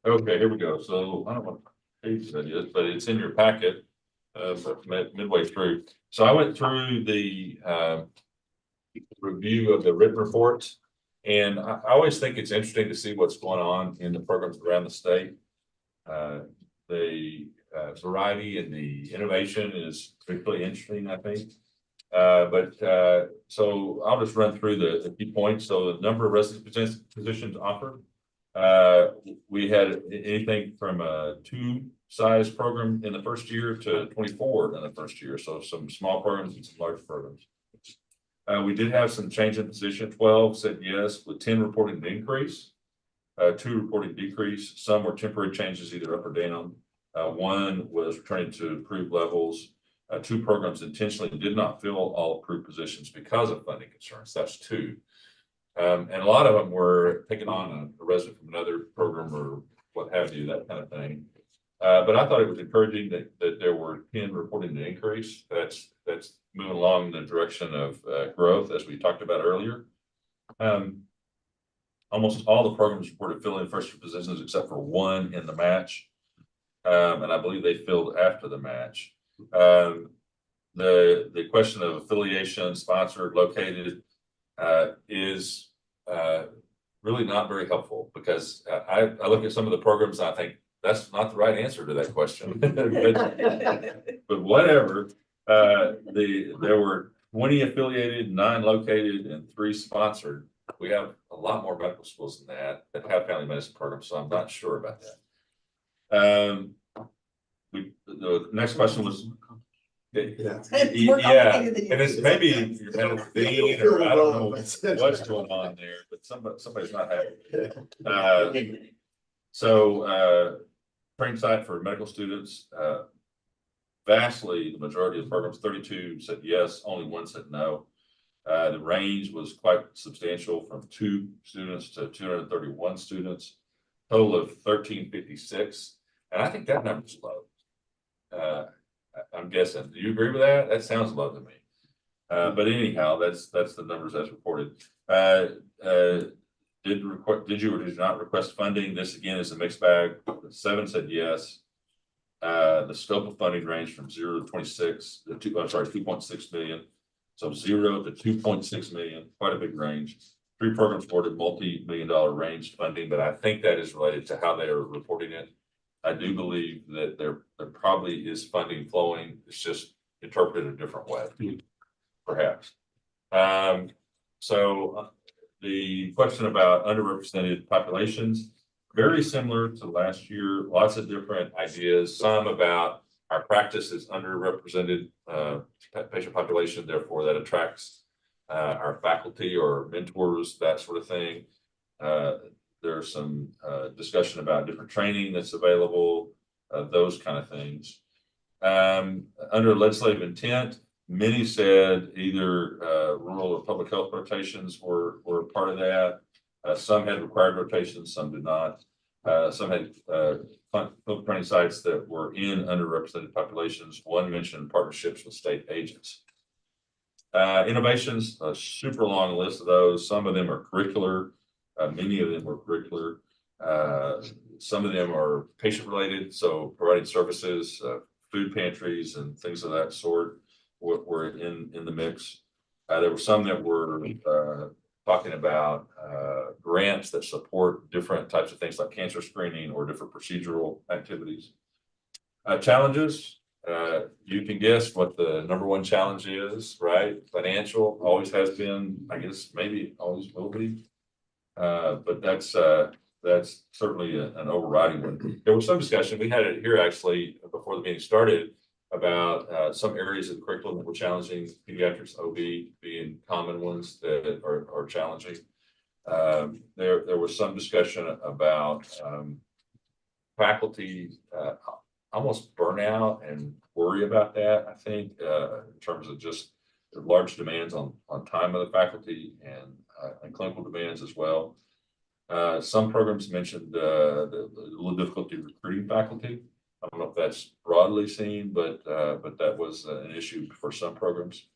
Okay, here we go. So I don't know what page that is, but it's in your packet. Midway through. So I went through the review of the written reports. And I always think it's interesting to see what's going on in the programs around the state. The variety and the innovation is particularly interesting, I think. So I'll just run through the key points. So the number of resident positions offered. We had anything from a 2-size program in the first year to 24 in the first year. So some small programs and some large programs. We did have some change in position. 12 said yes, with 10 reporting an increase, 2 reporting decrease. Some were temporary changes, either up or down. 1 was returning to approved levels. 2 programs intentionally did not fill all approved positions because of funding concerns. That's 2. And a lot of them were taking on a resident from another program or what have you, that kind of thing. But I thought it was encouraging that there were 10 reporting an increase. That's moving along in the direction of growth, as we talked about earlier. Almost all the programs reported filling first year positions except for 1 in the match. And I believe they filled after the match. The question of affiliation, sponsored, located, is really not very helpful, because I look at some of the programs and I think that's not the right answer to that question. but whatever. There were 20 affiliated, 9 located, and 3 sponsored. We have a lot more medical schools than that have family medicine programs, so I'm not sure about that. The next question was, yeah, and it's maybe your medical dean, or I don't know what's going on there, but somebody's not happy. Training site for medical students, vastly the majority of programs, 32 said yes, only 1 said no. The range was quite substantial, from 2 students to 231 students, total of 1356. And I think that number's low. I'm guessing. Do you agree with that? That sounds low to me. But anyhow, that's the numbers as reported. Did you or did you not request funding? This again is a mixed bag. 7 said yes. The scope of funding ranged from 0 to 2.6 million. So 0 to 2.6 million, quite a big range. 3 programs awarded multi-million-dollar range funding, but I think that is related to how they are reporting it. I do believe that there probably is funding flowing. It's just interpreted a different way, perhaps. The question about underrepresented populations, very similar to last year. Lots of different ideas. Some about our practice is underrepresented patient population, therefore that attracts our faculty or mentors, that sort of thing. There's some discussion about different training that's available, those kind of things. Under legislative intent, many said either rural or public health rotations were part of that. Some had required rotations, some did not. Some had training sites that were in underrepresented populations. 1 mentioned partnerships with state agents. Innovations, a super long list of those. Some of them are curricular. Many of them were curricular. Some of them are patient related, so providing services, food pantries and things of that sort were in the mix. There were some that were talking about grants that support different types of things like cancer screening or different procedural activities. Challenges, you can guess what the #1 challenge is, right? Financial, always has been, I guess maybe always will be. But that's that's certainly an overriding one. There was some discussion, we had it here actually before the meeting started, about some areas of the curriculum that were challenging, pediatrics, OB being common ones that are challenging. There was some discussion about faculty almost burnout and worry about that, I think, in terms of just the large demands on time of the faculty and clinical demands as well. Some programs mentioned the little difficulty recruiting faculty. I don't know if that's broadly seen, but that was an issue for some programs.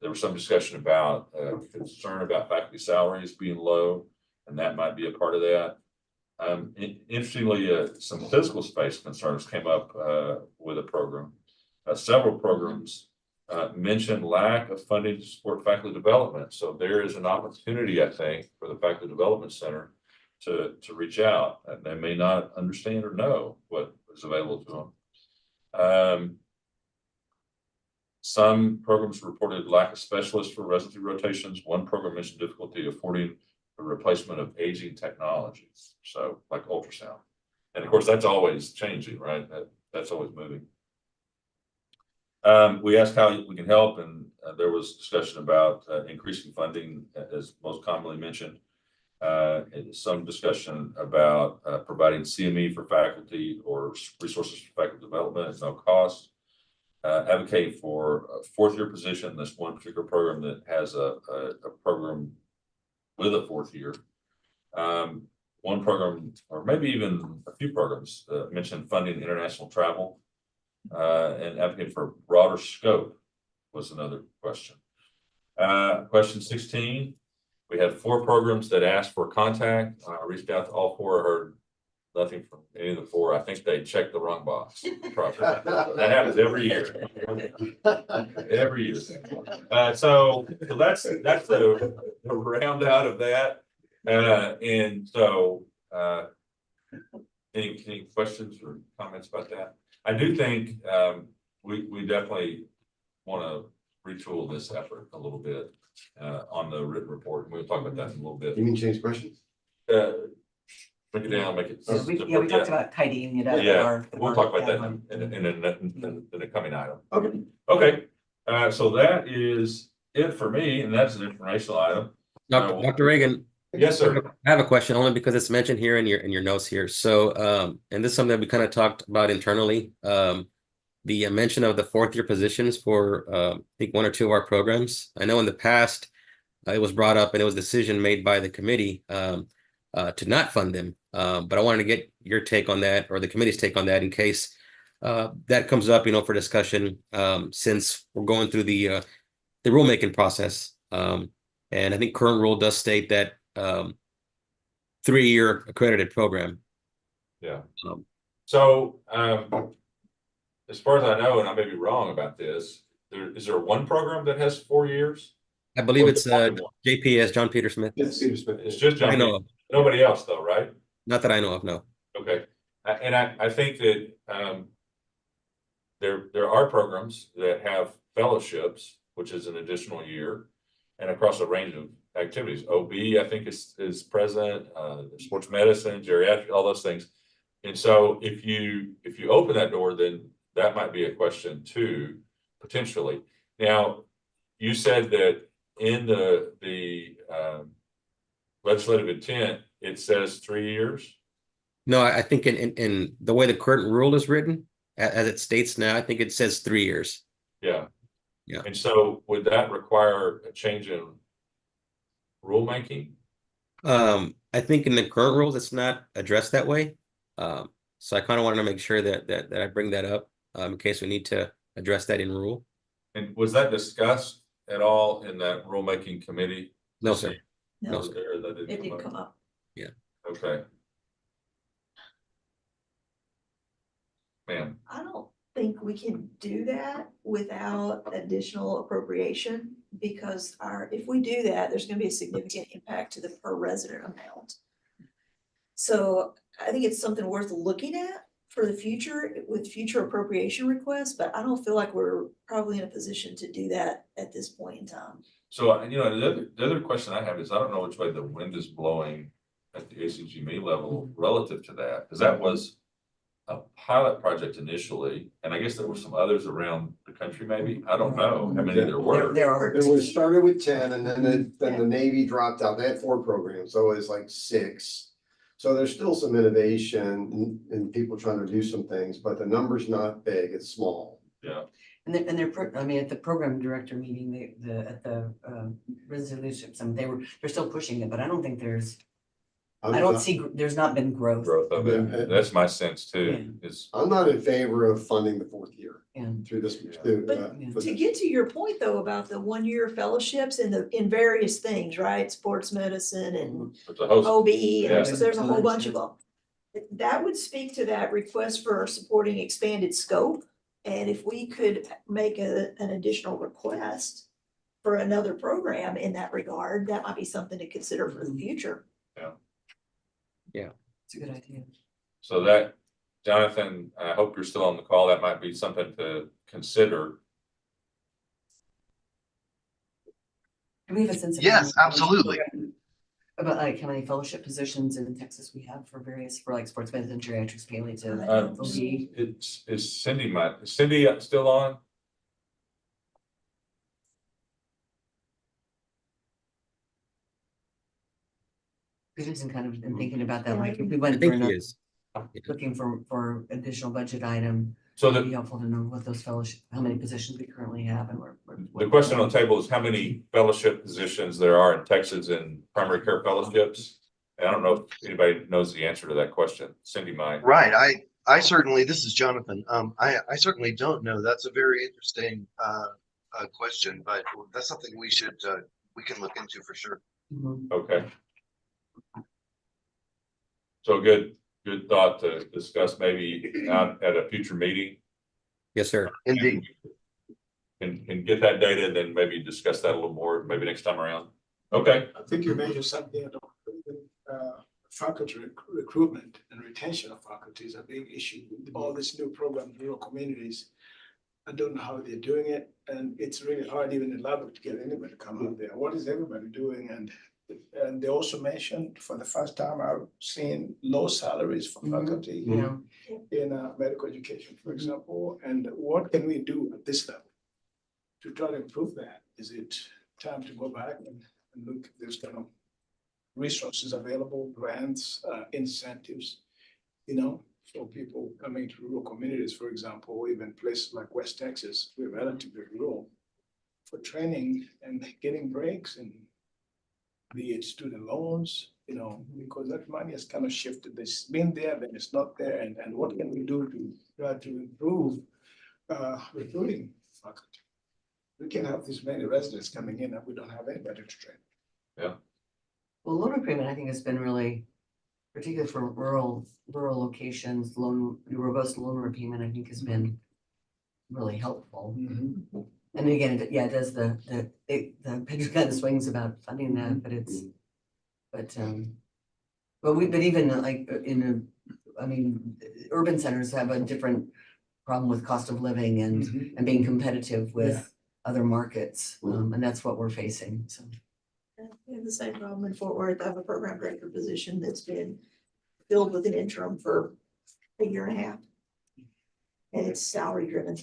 There was some discussion about concern about faculty salaries being low, and that might be a part of that. Interestingly, some physical space concerns came up with a program. Several programs mentioned lack of funding to support faculty development. So there is an opportunity, I think, for the Faculty Development Center to reach out, and they may not understand or know what is available to them. Some programs reported lack of specialists for residency rotations. One program mentioned difficulty affording the replacement of aging technologies, so like ultrasound. And of course, that's always changing, right? That's always moving. We asked how we can help, and there was discussion about increasing funding, as most commonly mentioned. Some discussion about providing CME for faculty or resources for faculty development at no cost. Advocating for a fourth-year position. This one particular program that has a program with a fourth year. One program, or maybe even a few programs, mentioned funding international travel, and advocating for a broader scope was another question. Question 16, we had 4 programs that asked for contact. I reached out to all 4, heard nothing from any of the 4. I think they checked the wrong box. That happens every year. Every year. So that's the round out of that. And so any questions or comments about that? I do think we definitely want to retool this effort a little bit on the written report. And we'll talk about that in a little bit. You mean change questions? Break it down, make it. We talked about tidying it up. Yeah, we'll talk about that in a coming item. Okay. Okay, so that is it for me, and that's an informational item. Dr. Reagan. Yes, sir. I have a question only because it's mentioned here in your notes here. So, and this is something that we kind of talked about internally. The mention of the fourth-year positions for I think 1 or 2 of our programs. I know in the past it was brought up and it was a decision made by the committee to not fund them. But I wanted to get your take on that, or the committee's take on that, in case that comes up, for discussion, since we're going through the rulemaking process. And I think current rule does state that 3-year accredited program. Yeah. So as far as I know, and I may be wrong about this, is there one program that has 4 years? I believe it's JPS, John Peter Smith. Yes, Peter Smith. It's just John. I know of. Nobody else though, right? Not that I know of, no. Okay. And I think that there are programs that have fellowships, which is an additional year, and across a range of activities. OB, I think, is present, sports medicine, geriatric, all those things. And so if you open that door, then that might be a question too, potentially. Now, you said that in the legislative intent, it says 3 years. No, I think in the way the current rule is written, as it states now, I think it says 3 years. Yeah. Yeah. And so would that require a change in rulemaking? I think in the current rules, it's not addressed that way. So I kind of wanted to make sure that I bring that up in case we need to address that in rule. And was that discussed at all in that rulemaking committee? No, sir. No, Was there? That it didn't come up. Yeah. Okay. Ma'am. I don't think we can do that without additional appropriation, because if we do that, there's gonna be a significant impact to the per resident amount. So I think it's something worth looking at for the future with future appropriation requests, but I don't feel like we're probably in a position to do that at this point in time. So, the other question I have is, I don't know which way the wind is blowing at the ACGME level relative to that, because that was a pilot project initially, and I guess there were some others around the country, maybe. I don't know how many there were. There are. It was started with 10 and then the Navy dropped out. They had 4 programs, so it was like 6. So there's still some innovation and people trying to do some things, but the number's not big, it's small. Yeah. And I mean, at the program director meeting, at the Residency Summit, they're still pushing it, but I don't think there's not been growth. Growth of it. Yeah. That's my sense too, is, I'm not in favor of funding the 4th year Yeah. through this. But to get to your point though, about the 1-year fellowships in various things, right? Sports medicine and it's a host. OBE, Yeah. and there's a whole bunch of them. That would speak to that request for supporting expanded scope. And if we could make an additional request for another program in that regard, that might be something to consider for the future. It's a good idea. So that, Jonathan, I hope you're still on the call. That might be something to consider. Do we have a sense of? Yes, absolutely. About like how many fellowship positions in Texas we have for like sports medicine, geriatrics, palliative, OB? Is Cindy still on? We've just kind of been thinking about that, like if we I went for think he another, is. looking for additional budget item. So It'd be the helpful to know what those fellowship, how many positions we currently have and the question on the table is how many fellowship positions there are in Texas in primary care fellowships? And I don't know if anybody knows the answer to that question. Cindy might. Right. I certainly, this is Jonathan. I certainly don't know. That's a very interesting question, but that's something we can look into for sure. Mhm. Okay. So good thought to discuss maybe at a future meeting. Yes, sir. Indeed. And get that data, then maybe discuss that a little more, maybe next time around. Okay. I think you mentioned something, faculty recruitment and retention of faculty is a big issue. All these new programs, rural communities, I don't know how they're doing it, and it's really hard even in Lubbock to get anybody to come out there. What is everybody doing? And they also mentioned for the first time I've seen low salaries for faculty Yeah. in medical education, for example. And what can we do at this level to try to improve that? Is it time to go back and look if there's kind of resources available, grants, incentives, for people coming to rural communities, for example, or even places like West Texas, we're relatively rural, for training and getting breaks, and be it student loans, because that money has kind of shifted. It's been there, then it's not there. And what can we do to try to improve recruiting faculty? We can't have this many residents coming in and we don't have anybody to train. Well, loan repayment, I think has been really, particularly for rural locations, robust loan repayment, I think has been really helpful. And again, it does the pendulum kind of swings about funding that, but even like urban centers have a different problem with cost of living and being competitive with other markets, and that's what we're facing, so. We have the same problem in Fort Worth. I have a program director position that's been filled with an interim for a year and a half. And it's salary driven.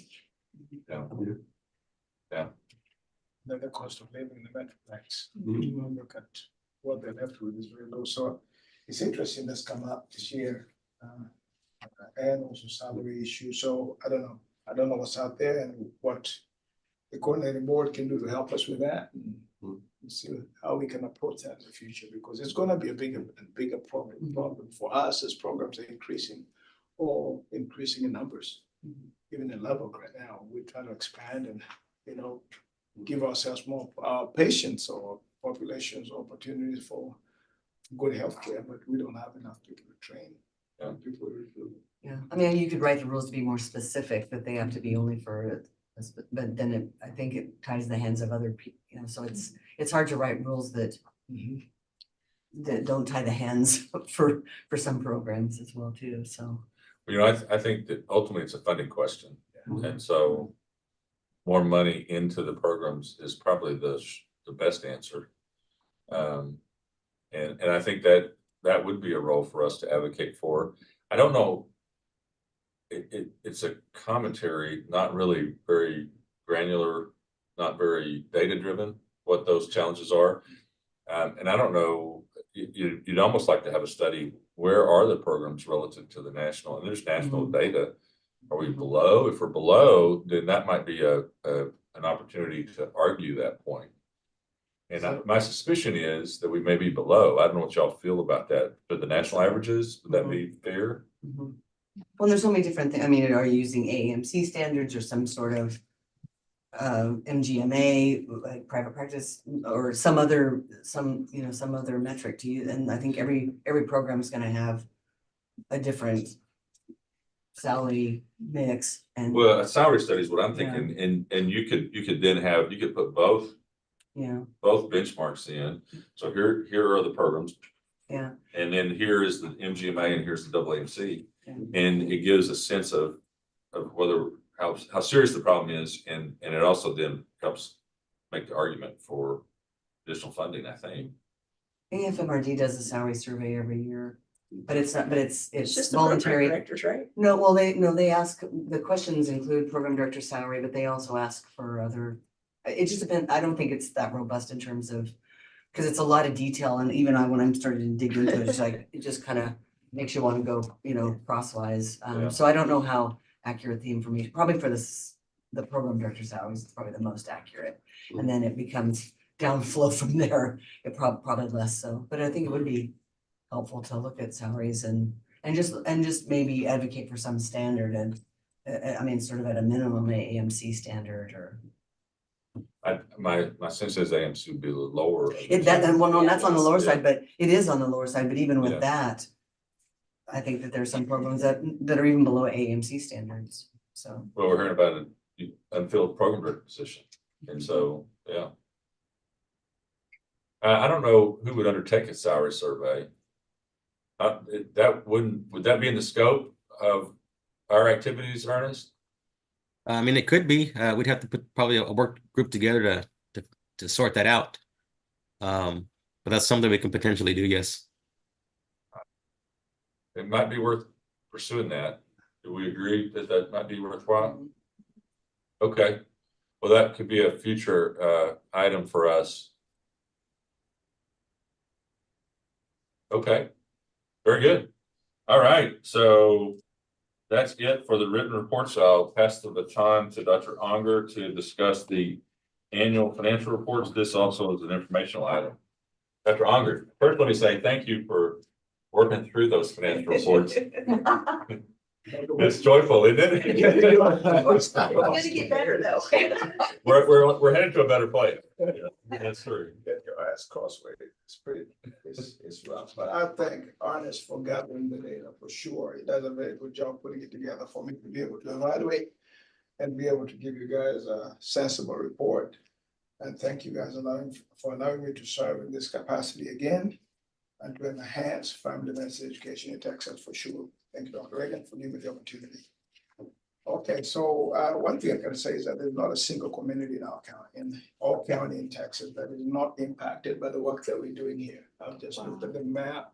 Then the cost of living in the metroplex. Look at what they're left with is very low. So it's interesting that's come up this year. And also salary issue. So I don't know what's out there and what the coordinating board can do to help us with that. And see how we can approach that in the future, because it's going to be a bigger problem for us as programs are increasing in numbers. Even in Lubbock right now, we're trying to expand and, give ourselves more patients or populations opportunities for good healthcare, but we don't have enough people to train. People to recruit. Yeah, I mean, you could write the rules to be more specific, that they have to be only for, but then I think it ties the hands of other people, so it's hard to write rules that don't tie the hands for some programs as well too, so. I think that ultimately it's a funding question. And so more money into the programs is probably the best answer. And I think that that would be a role for us to advocate for. I don't know. It's a commentary, not really very granular, not very data driven, what those challenges are. And I don't know, you'd almost like to have a study, where are the programs relative to the national, and there's national data. Are we below? If we're below, then that might be an opportunity to argue that point. And my suspicion is that we may be below. I don't know what y'all feel about that. But the national averages, would that be fair? Well, there's so many different things. I mean, are you using AAMC standards or some sort of MGMA, like private practice, or some other metric to use? And I think every program is going to have a different salary mix. And Well, a salary study is what I'm thinking, and you could then have, you could put both benchmarks in. So here are the programs. Yeah. And then here is the MGMA and here's the AAMC. And it gives a sense of whether how serious the problem is, and it also then helps make the argument for additional funding, I think. AFMRD does a salary survey every year, but it's not, but it's just the voluntary. program directors, right? No, well, they ask, the questions include program director salary, but they also ask for other, it just depends. I don't think it's that robust in terms of, because it's a lot of detail, and even when I'm starting to dig into it, it's like, it just kind of makes you want to go, crosswise. So I don't know how accurate the information, probably for the program director salaries, it's probably the most accurate. And then it becomes downflow from there, it probably less so, but I think it would be helpful to look at salaries and just maybe advocate for some standard, and I mean, sort of at a minimum, AAMC standard, or My sense is AMC would be a little lower. no, that's on the lower Yeah. side, but it is on the lower side, but even with Yeah. that, I think that there's some programs that are even below AAMC standards, so. Well, we're hearing about an unfilled program director position, and so, yeah. I don't know who would undertake a salary survey. Would that be in the scope of our activities, Ernest? I mean, it could be. We'd have to put probably a work group together to sort that out. But that's something we can potentially do. Yes. It might be worth pursuing that. Do we agree that might be worthwhile? Okay. Well, that could be a future item for us. Okay. Very good. All right. So that's it for the written reports. I'll pass the baton to Dr. Unger to discuss the annual financial reports. This also is an informational item. Dr. Unger, first let me say thank you for working through those financial reports. It's joyful, isn't it? It's gonna get better though. We're headed to a better place. Yeah, that's true. Get your ass crossway. It's rough, but I thank Ernest for gathering the data for sure. He does a very good job putting it together for me to be able to evaluate and be able to give you guys a sensible report. And thank you guys for allowing me to serve in this capacity again and to enhance family medicine education in Texas for sure. Thank you, Dr. Reagan, for giving me the opportunity. Okay, so one thing I can say is that there's not a single community in our county, in all county in Texas, that is not impacted by the work that we're doing here. I've just looked at the map.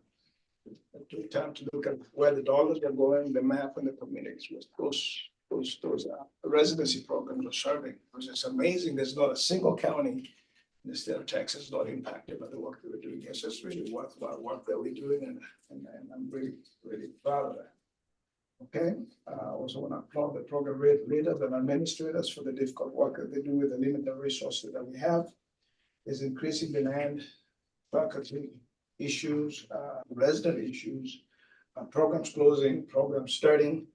I took time to look at where the dollars are going, the map and the communities with those residency programs are serving. It's amazing. There's not a single county in the state of Texas not impacted by the work that we're doing here. So it's really worthwhile work that we're doing, and I'm really, really proud of that. Okay, I also want to applaud the program leaders and administrators for the difficult work that they do with the limited resources that we have. There's increasing demand, faculty issues, resident issues, programs closing, programs starting,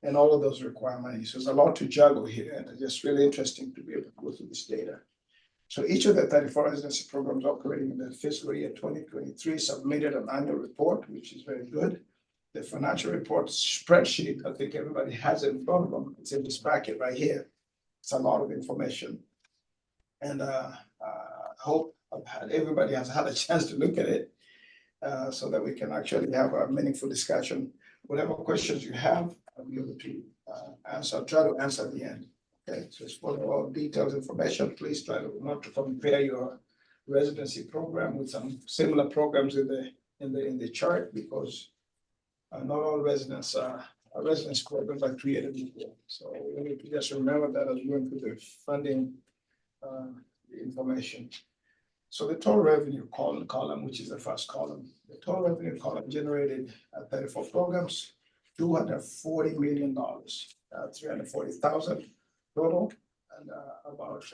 and all of those require money. So there's a lot to juggle here, and it's just really interesting to be able to go through this data. So each of the 34 residency programs operating in the fiscal year 2023 submitted an annual report, which is very good. The financial report spreadsheet, I think everybody has it in front of them. It's in this packet right here. It's a lot of information. And I hope everybody has had a chance to look at it so that we can actually have a meaningful discussion. Whatever questions you have, I'll be able to answer. I'll try to answer at the end. Okay, so it's for all detailed information. Please want to compare your residency program with some similar programs in the in the chart because not all residents residence programs are created equal. So we need to just remember that as we went through the funding information. So the total revenue column, which is the first column, the total revenue column generated 34 programs, $240 million, 340,000 total, and about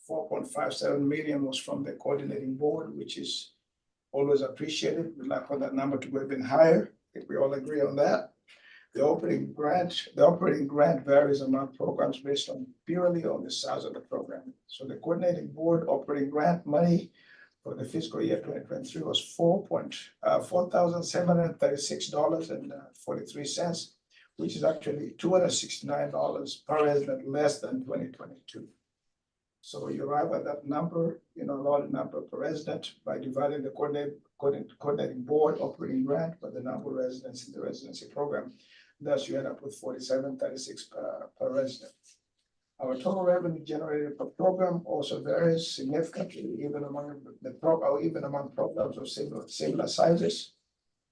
4.57 million was from the coordinating board, which is always appreciated. We'd like for that number to go even higher. I think we all agree on that. The operating grant varies among programs based on purely on the size of the program. So the coordinating board operating grant money for the fiscal year 2023 was $4,736.43, which is actually $269 per resident less than 2022. So you arrive at that number, allotted number per resident by dividing the coordinating board operating grant by the number of residents in the residency program. Thus, you end up with $47.36 per resident. Our total revenue generated per program also varies significantly, even among programs of similar sizes.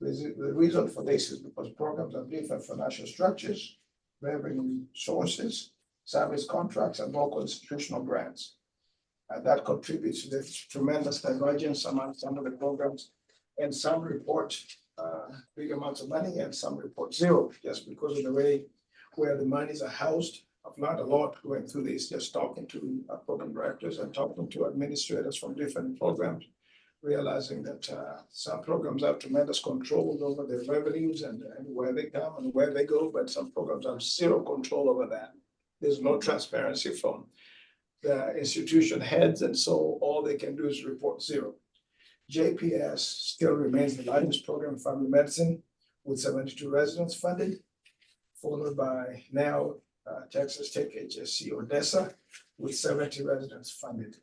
The reason for this is because programs have different financial structures, revenue sources, service contracts, and local institutional grants. And that contributes to the tremendous divergence among some of the programs, and some report big amounts of money and some report zero, just because of the way where the monies are housed. I've learned a lot going through this, just talking to program directors and talking to administrators from different programs, realizing that some programs have tremendous control over their revenues and where they come and where they go, but some programs have zero control over that. There's no transparency from the institution heads, and so all they can do is report zero. JPS still remains the largest program in family medicine with 72 residents funded, followed by now Texas Tech HSC Odessa with 70 residents funded.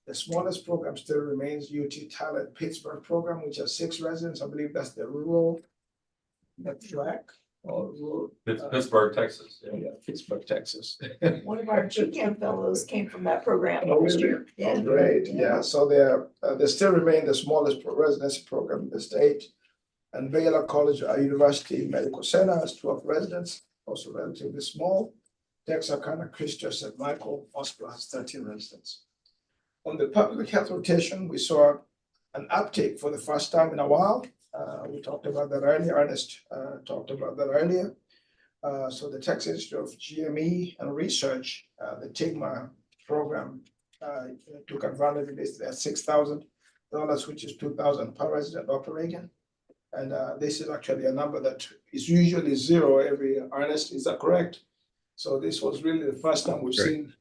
The smallest program still remains UT Tyler Pittsburgh program, which has 6 residents. I believe that's the rural FPRAC or rural. Pittsburgh, Texas. Yeah, Pittsburgh, Texas. One of our GCAM fellows came from that program Oh, last really? year. Oh, great, yeah, so they still remain the smallest residency program in the state. And Baylor College University Medical Center has 12 residents, also relatively small. Texarkana Christian St. Michael Hospital has 13 residents. On the public health rotation, we saw an uptake for the first time in a while. We talked about that earlier, Ernest talked about that earlier. So the Texas Institute of GME and Research, the TIGMA program, took advantage of this at $6,000, which is $2,000 per resident operating. And this is actually a number that is usually zero every year. Ernest, is that correct? So this was really the first time we've seen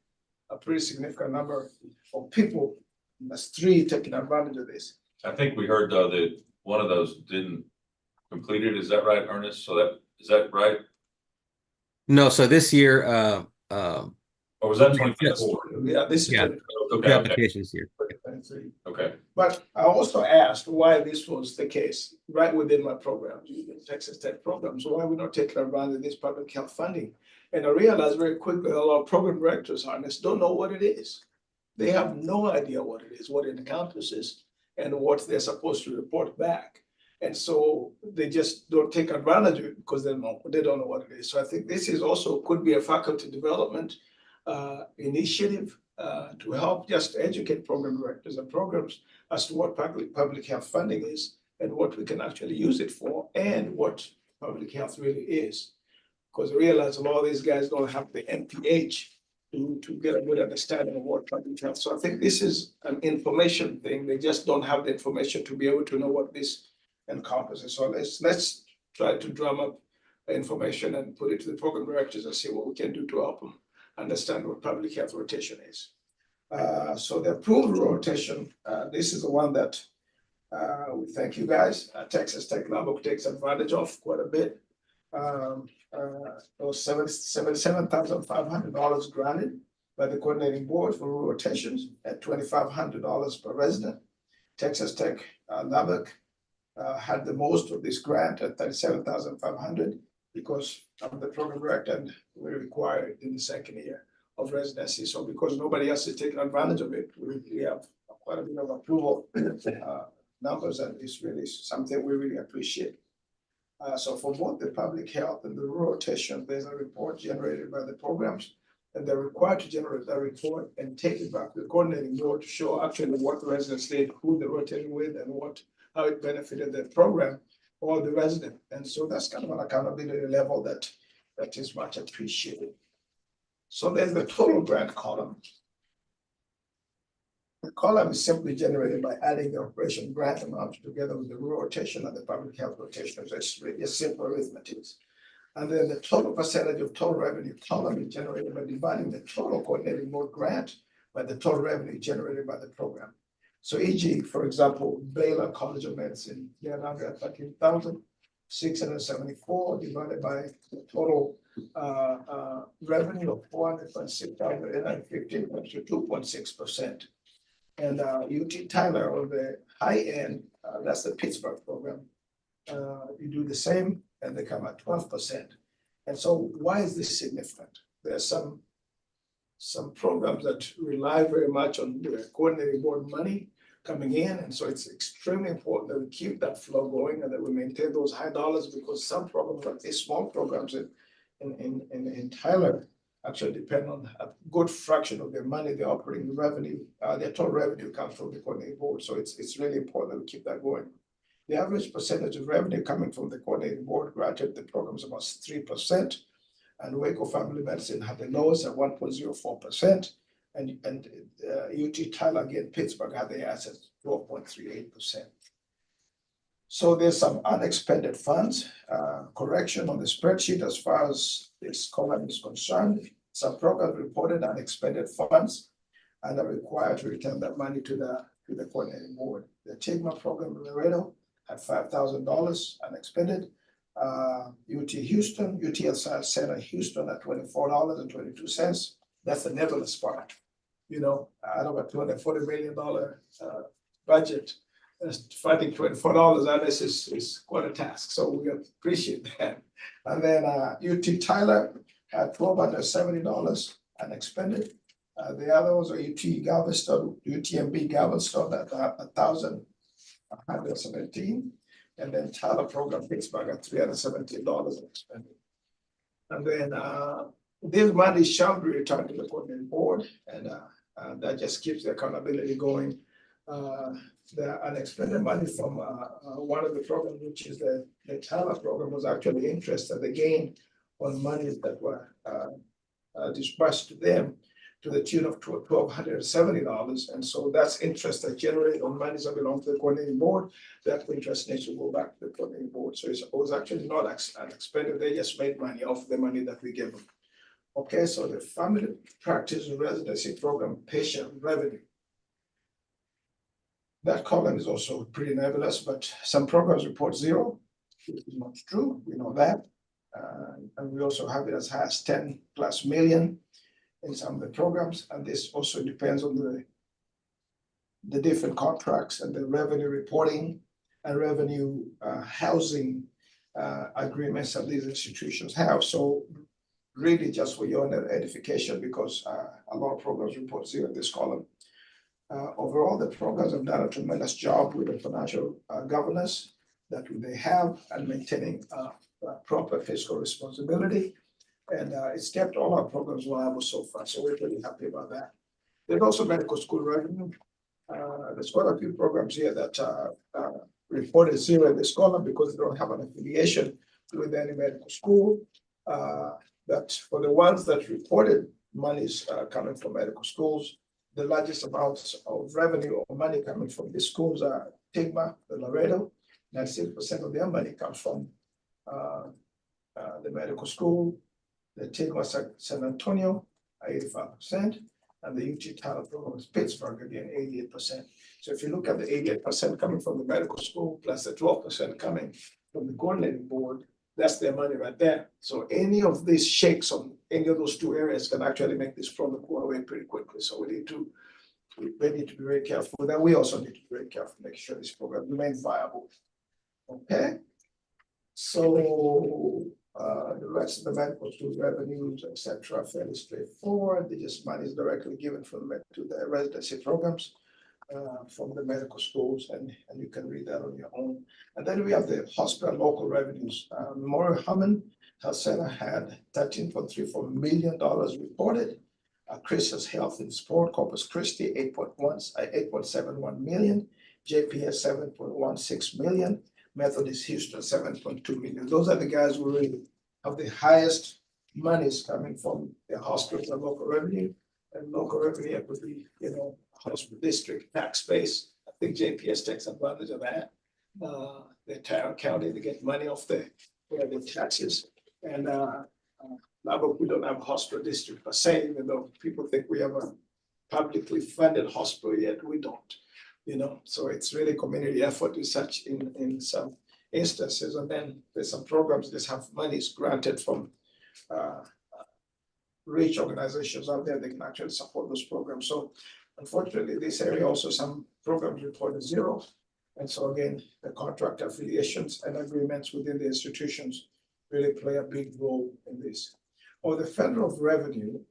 a pretty significant number of people, that's 3, taking advantage of this. I think we heard though that one of those didn't complete it. Is that right, Ernest? Is that right? No, so this year, Or was that 24? Yeah, this is. Yeah. the Okay. applications here. 2023. Okay. But I also asked why this was the case, right within my program, the Texas Tech program. So why we not taking advantage of this public health funding? And I realized very quickly a lot of program directors, Ernest, don't know what it is. They have no idea what it is, what it encompasses, and what they're supposed to report back. And so they just don't take advantage of it because they don't know what it is. So I think this is also could be a faculty development initiative to help just educate program directors and programs as to what public health funding is and what we can actually use it for and what public health really is. Because I realize a lot of these guys don't have the MPH to get a good understanding of what public health. So I think this is an information thing. They just don't have the information to be able to know what this encompasses. So let's try to drum up information and put it to the program directors and see what we can do to help them understand what public health rotation is. So the approved rotation, this is the one that we thank you guys. Texas Tech Lubbock takes advantage of quite a bit. Those $77,500 granted by the coordinating board for rotations at $2,500 per resident. Texas Tech Lubbock had the most of this grant at $37,500 because of the program director and we required in the second year of residency. So because nobody else is taking advantage of it, we have quite a bit of approval numbers, and it's really something we really appreciate. So for both the public health and the rural rotation, there's a report generated by the programs. And they're required to generate that report and take it back to the coordinating board to show actually what the residents did, who they rotated with, and how it benefited the program or the resident. And so that's kind of an accountability level that is much appreciated. So there's the total grant column. The column is simply generated by adding the operation grant amount together with the rural rotation and the public health rotation. So it's really a simple arithmetic. And then the total percentage of total revenue column is generated by dividing the total coordinating board grant by the total revenue generated by the program. So e.g., for example, Baylor College of Medicine, they are now at 13,674 divided by the total revenue of 406,815 comes to 2.6%. And UT Tyler on the high end, that's the Pittsburgh program. You do the same and they come at 12%. And so why is this significant? There are some programs that rely very much on the coordinating board money coming in. And so it's extremely important that we keep that flow going and that we maintain those high dollars, because some programs, like these small programs in Tyler, actually depend on a good fraction of their money, their operating revenue, their total revenue comes from the coordinating board. So it's really important that we keep that going. The average percentage of revenue coming from the coordinating board granted the program is about 3%, and Waco Family Medicine had the lowest at 1.04%, and UT Tyler, again, Pittsburgh had the assets 12.38%. So there's some unexpended funds, correction on the spreadsheet as far as this column is concerned. Some programs reported unexpended funds and are required to return that money to the coordinating board. The TIGMA program in Laredo at $5,000 unexpended. UT Health Center Houston at $24.22. That's the nebulous part. Out of a $240 million budget, finding $24 on this is quite a task. So we appreciate that. And then UT Tyler at $1,270 unexpended. The other ones are UT Galveston, UTMB Galveston at $1,117, and then Tyler program Pittsburgh at $317 expended. And then this money shall be returned to the coordinating board, and that just keeps the accountability going. The unexpended money from one of the programs, which is the Tyler program, was actually interest that they gained on monies that were disbursed to them to the tune of $1,270. And so that's interest that generated on monies that belong to the coordinating board. That interest needs to go back to the coordinating board. So it was actually not unexpended. They just made money off the money that we gave them. Okay, so the family practice residency program patient revenue. That column is also pretty nebulous, but some programs report zero, which is not true. We know that. And we also have it as high as 10+ million in some of the programs. And this also depends on the different contracts and the revenue reporting and revenue housing agreements that these institutions have. So really just for your edification, because a lot of programs report zero in this column. Overall, the programs have done a tremendous job with the financial governance that they have and maintaining proper fiscal responsibility. And it's kept all our programs viable so far. So we're really happy about that. There's also medical school revenue. There's quite a few programs here that reported zero in this column because they don't have an affiliation with any medical school. That for the ones that reported monies coming from medical schools, the largest amounts of revenue or money coming from these schools are TIGMA, the Laredo. 96% of their money comes from the medical school. The TIGMA San Antonio, 85%, and the UT Tyler program is Pittsburgh, again, 88%. So if you look at the 88% coming from the medical school, plus the 12% coming from the coordinating board, that's their money right there. So any of these shakes on any of those two areas can actually make this problem go away pretty quickly. So we need to be very careful with that. We also need to be very careful, making sure this program remains viable. Okay. So the rest of the medical school revenues, etc., fairly straightforward. They just money is directly given from to the residency programs. from the medical schools, and you can read that on your own. And then we have the hospital local revenues. Memorial Hermann Health Center had $13.34 million reported. Christian's Health and Sport, Corpus Christi, 8.71 million. JPS 7.16 million. Methodist Houston 7.2 million. Those are the guys who really have the highest monies coming from the hospitals and local revenue. And local revenue would be, hospital district tax base. I think JPS takes advantage of that. The entire county, they get money off the taxes. And we don't have a hospital district per se, even though people think we have a publicly funded hospital, yet we don't. So it's really community effort research in some instances, and then there's some programs that have monies granted from rich organizations out there that can actually support those programs. So unfortunately, this area also some programs reported zero. And so again, the contract affiliations and agreements within the institutions really play a big role in this. Or the federal revenue,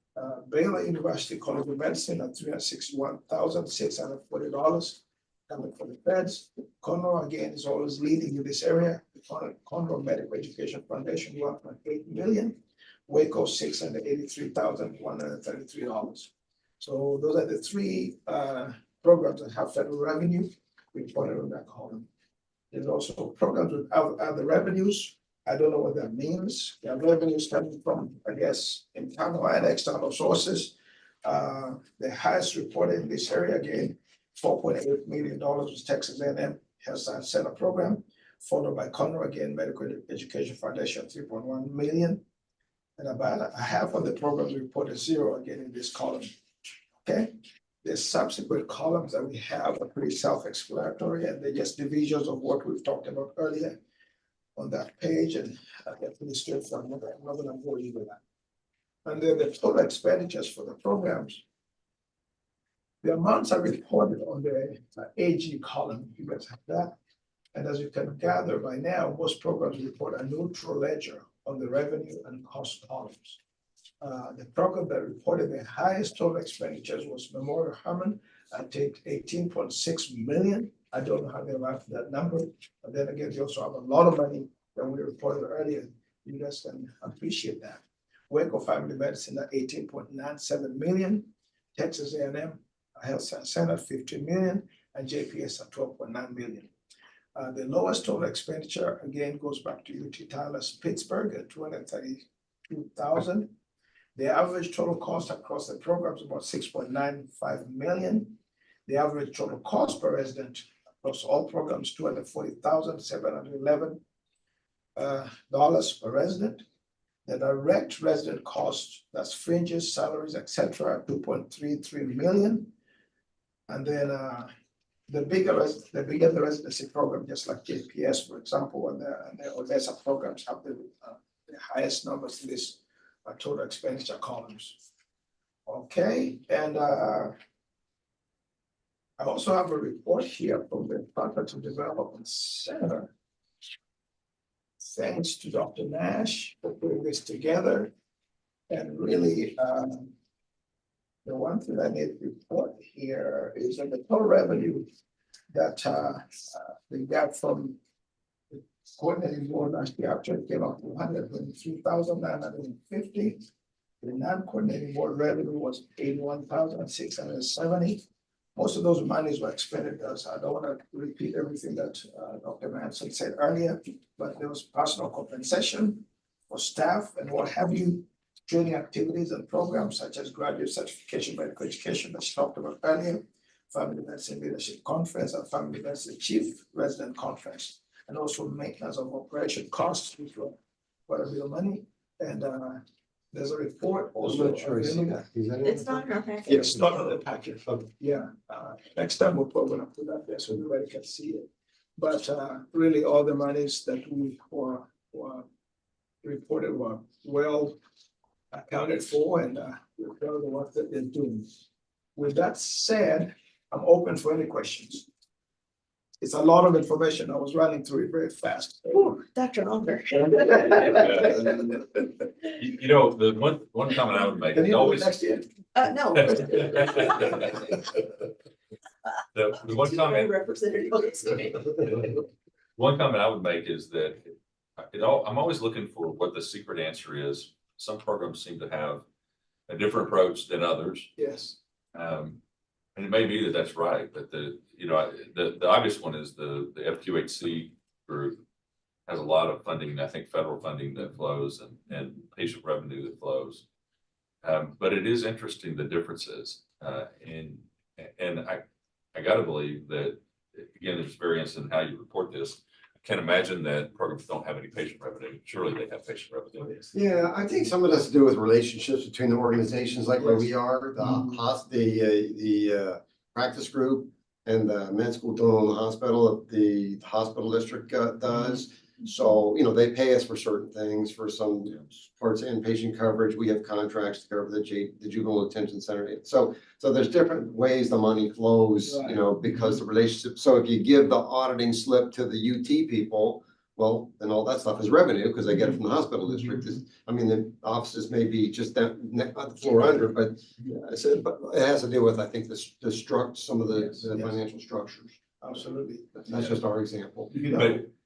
Baylor University College of Medicine at $361,640 coming from the feds. Conroe again is always leading in this area. The Conroe Medical Education Foundation, $1.8 million. Waco, $683,133. So those are the three programs that have federal revenue reported on that column. There's also programs with other revenues. I don't know what that means. There are revenues coming from, I guess, internal and external sources. The highest reported in this area, again, $4.8 million was Texas A&M Health Science Center program, followed by Conroe, again, Medical Education Foundation, $3.1 million. And about half of the programs reported zero again in this column. Okay, the subsequent columns that we have are pretty self-explanatory, and they're just divisions of what we've talked about earlier on that page, and they're pretty straightforward. I'm not going to bore you with that. And then the total expenditures for the programs, the amounts are reported on the AG column. You guys have that. And as you can gather by now, most programs report a neutral ledger on the revenue and cost columns. The program that reported the highest total expenditures was Memorial Hermann at $18.6 million. I don't know how they arrived at that number, but then again, they also have a lot of money that we reported earlier. You guys can appreciate that. Waco Family Medicine at $18.97 million, Texas A&M Health Science Center at $15 million, and JPS at $12.9 million. The lowest total expenditure again goes back to UT Tyler's Pittsburgh at $232,000. The average total cost across the program is about $6.95 million. The average total cost per resident across all programs $240,711 per resident. The direct resident cost, that's fringes, salaries, etc., $2.33 million. And then the bigger the residency program, just like JPS, for example, and the Odessa programs have the highest numbers in this total expenditure columns. Okay, and I also have a report here from the Faculty Development Center. Thanks to Dr. Nash for putting this together. And really, the one thing I need to report here is that the total revenue that they got from the coordinating board last year actually came up to $123,950. The non-coordinating board revenue was $81,670. Most of those monies were expended. So I don't want to repeat everything that Dr. Manson said earlier, but there was personal compensation for staff and what have you, training activities and programs such as graduate certification medical education that she talked about earlier, Family Medicine Leadership Conference, and Family Medicine Chief Resident Conference, and also maintenance of operation costs, which were quite a bit of money. And there's a report also. I'm not sure I see that. Is that in It's the not in our packet. It's not on the packet. Okay. Yeah, next time we're probably gonna put that there so everybody can see it. But really, all the monies that we were reported were well accounted for, and we're proud of the work that they're doing. With that said, I'm open for any questions. it's a lot of information. I was running through it very fast. Ooh, Dr. Unger. You know, the one comment I would make, Can is you do it always. next year? No. The one comment. Representative on this committee. One comment I would make is that I'm always looking for what the secret answer is. Some programs seem to have a different approach than others. Yes. And it may be that that's right, but the obvious one is the FQHC group has a lot of funding, I think federal funding that flows and patient revenue that flows. But it is interesting, the differences, and I gotta believe that, again, there's variance in how you report this. I can't imagine that programs don't have any patient revenue. Surely they have patient revenue. Yeah, I think some of it has to do with relationships between the organizations like where we are, the practice group and the med school don't own the hospital, the hospital district does. So, you know, they pay us for certain things, for some parts of inpatient coverage. We have contracts to cover the juvenile detention center. So there's different ways the money flows, you know, because the relationship. So if you give the auditing slip to the UT people, well, then all that stuff is revenue because they get it from the hospital district. I mean, the offices may be just that the floor under, but it has to do with, I think, some of the financial structures. Absolutely. That's just our example.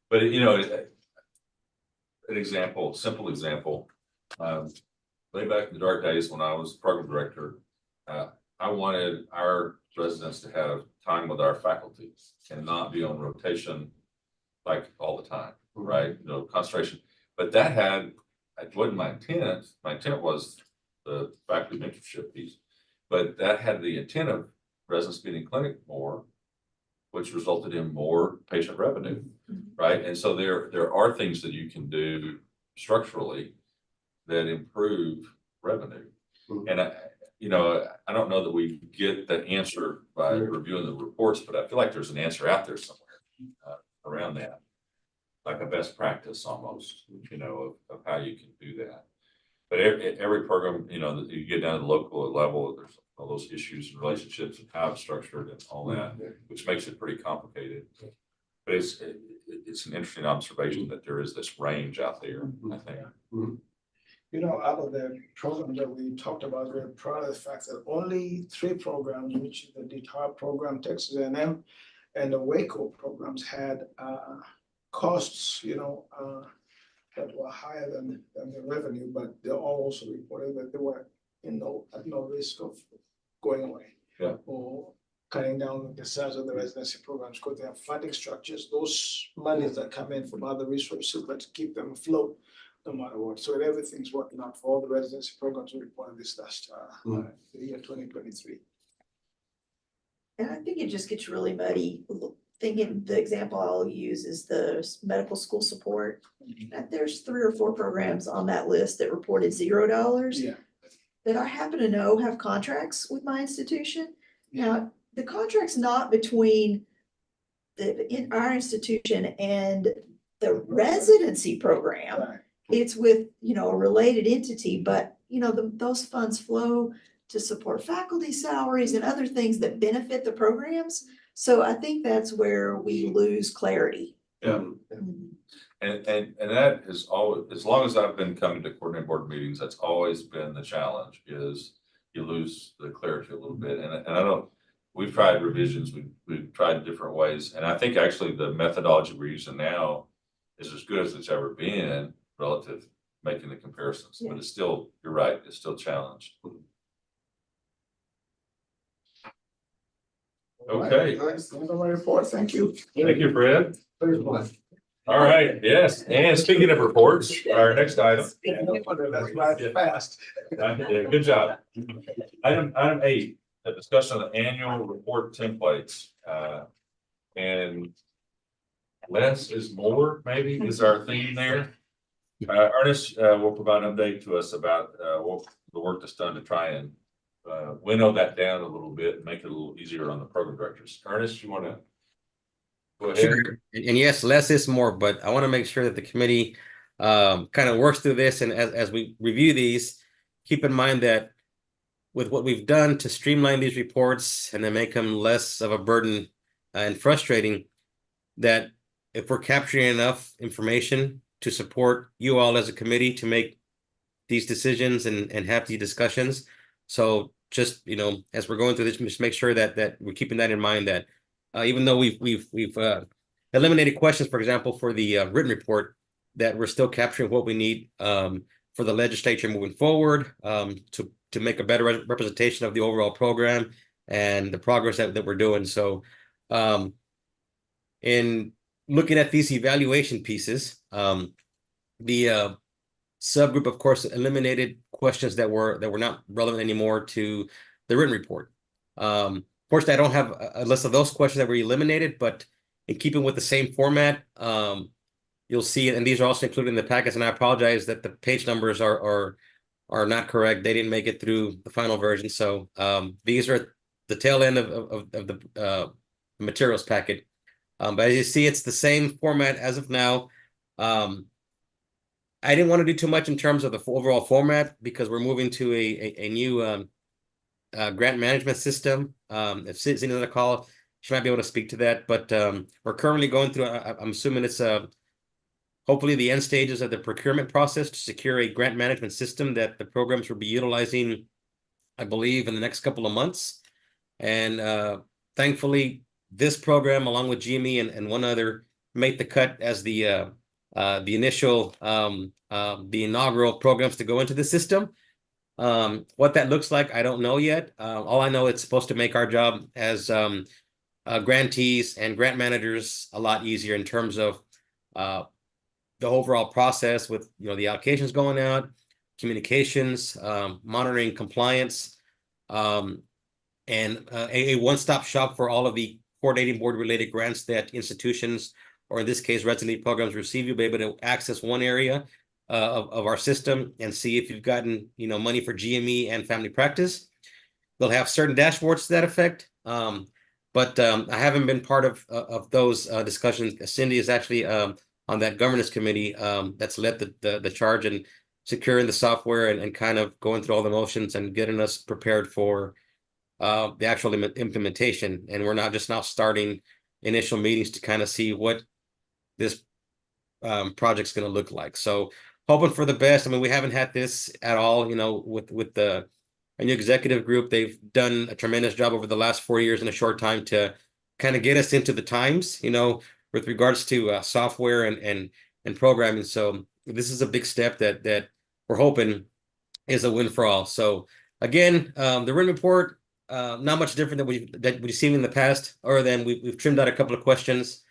But you know, an example, simple example, way back in the dark days when I was program director, I wanted our residents to have time with our faculty and not be on rotation like all the time, right? No concentration. But that wasn't my intent. My intent was the faculty mentorship piece, but that had the intent of residents being in clinic more, which resulted in more patient revenue, right? And so there are things that you can do structurally that improve revenue. And I don't know that we get the answer by reviewing the reports, but I feel like there's an answer out there somewhere around that, like a best practice almost, you know, of how you can do that. But every program, you know, you get down to the local level, there's all those issues and relationships and how it's structured and all that, which makes it pretty complicated. But it's an interesting observation that there is this range out there, I think. You know, out of the programs that we talked about, we're proud of the fact that only 3 programs, which is the DTAR program, Texas A&M, and the Waco programs had costs, you know, that were higher than the revenue, but they all also reported that they were at no risk of going away. Yeah. Or cutting down the size of the residency programs because they have funding structures, those monies that come in from other resources that keep them afloat no matter what. So everything's working out for all the residency programs we reported this last the year 2023. And I think it just gets really muddy. Thinking the example I'll use is the medical school support. There's 3 or 4 programs on that list that reported $0 Yeah. that I happen to know have contracts with my institution. Now, the contract's not between our institution and the residency program. Right. It's with, you know, a related entity, but, you know, those funds flow to support faculty salaries and other things that benefit the programs. So I think that's where we lose clarity. Yeah. And that is always, as long as I've been coming to coordinating board meetings, that's always been the challenge, is you lose the clarity a little bit. And I don't, we've tried revisions, we've tried different ways. And I think actually the methodology we're using now is as good as it's ever been relative to making the comparisons, but it's still, you're right, it's still challenged. Okay. That's my report. Thank you. Thank you, Fred. There's one. All right, yes. And speaking of reports, our next item. That's right, fast. Yeah, good job. Item 8, a discussion of the annual report templates. And less is more, maybe, is our theme there. Ernest will provide an update to us about the work that's done to try and winnow that down a little bit and make it a little easier on the program directors. Ernest, you want to go ahead? Sure. And yes, less is more, but I want to make sure that the committee kind of works through this. And as we review these, keep in mind that with what we've done to streamline these reports and then make them less of a burden and frustrating, that if we're capturing enough information to support you all as a committee to make these decisions and have these discussions. So just, as we're going through this, just make sure that we're keeping that in mind, that even though we've eliminated questions, for example, for the written report, that we're still capturing what we need for the legislature moving forward to make a better representation of the overall program and the progress that we're doing. So in looking at these evaluation pieces, the subgroup, of course, eliminated questions that were not relevant anymore to the written report. Of course, I don't have a list of those questions that were eliminated, but in keeping with the same format, you'll see it, and these are also included in the packets. And I apologize that the page numbers are not correct. They didn't make it through the final version. So these are the tail end of the materials packet. But as you see, it's the same format as of now. I didn't want to do too much in terms of the overall format because we're moving to a new grant management system. If Cindy's on the call, she might be able to speak to that. But we're currently going through, I'm assuming it's hopefully the end stages of the procurement process to secure a grant management system that the programs will be utilizing, I believe, in the next couple of months. And thankfully, this program, along with GME and one other, made the cut as the initial, the inaugural programs to go into the system. What that looks like, I don't know yet. All I know, it's supposed to make our job as grantees and grant managers a lot easier in terms of the overall process with the allocations going out, communications, monitoring compliance, and a one-stop shop for all of the coordinating board related grants that institutions, or in this case, residency programs, receive. You'll be able to access one area of our system and see if you've gotten money for GME and family practice. They'll have certain dashboards to that effect, but I haven't been part of those discussions. Cindy is actually on that governance committee that's led the charge in securing the software and kind of going through all the motions and getting us prepared for the actual implementation. And we're not just now starting initial meetings to kind of see what this project's going to look like. So hoping for the best. I mean, we haven't had this at all, with the new executive group. They've done a tremendous job over the last 4 years in a short time to kind of get us into the times, with regards to software and programming. So this is a big step that we're hoping is a win for all. So again, the written report, not much different than we've seen in the past, other than we've trimmed out a couple of questions.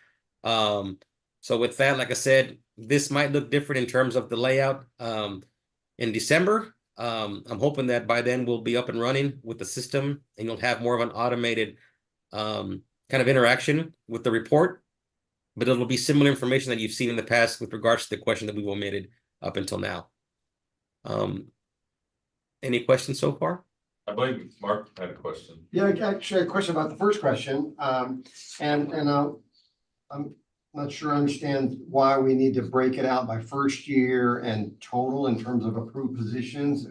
So with that, like I said, this might look different in terms of the layout in December. I'm hoping that by then we'll be up and running with the system and you'll have more of an automated kind of interaction with the report, but it'll be similar information that you've seen in the past with regards to the question that we've omitted up until now. Any questions so far? I believe Mark had a question. Yeah, actually a question about the first question. I'm not sure I understand why we need to break it out by first year and total in terms of approved positions.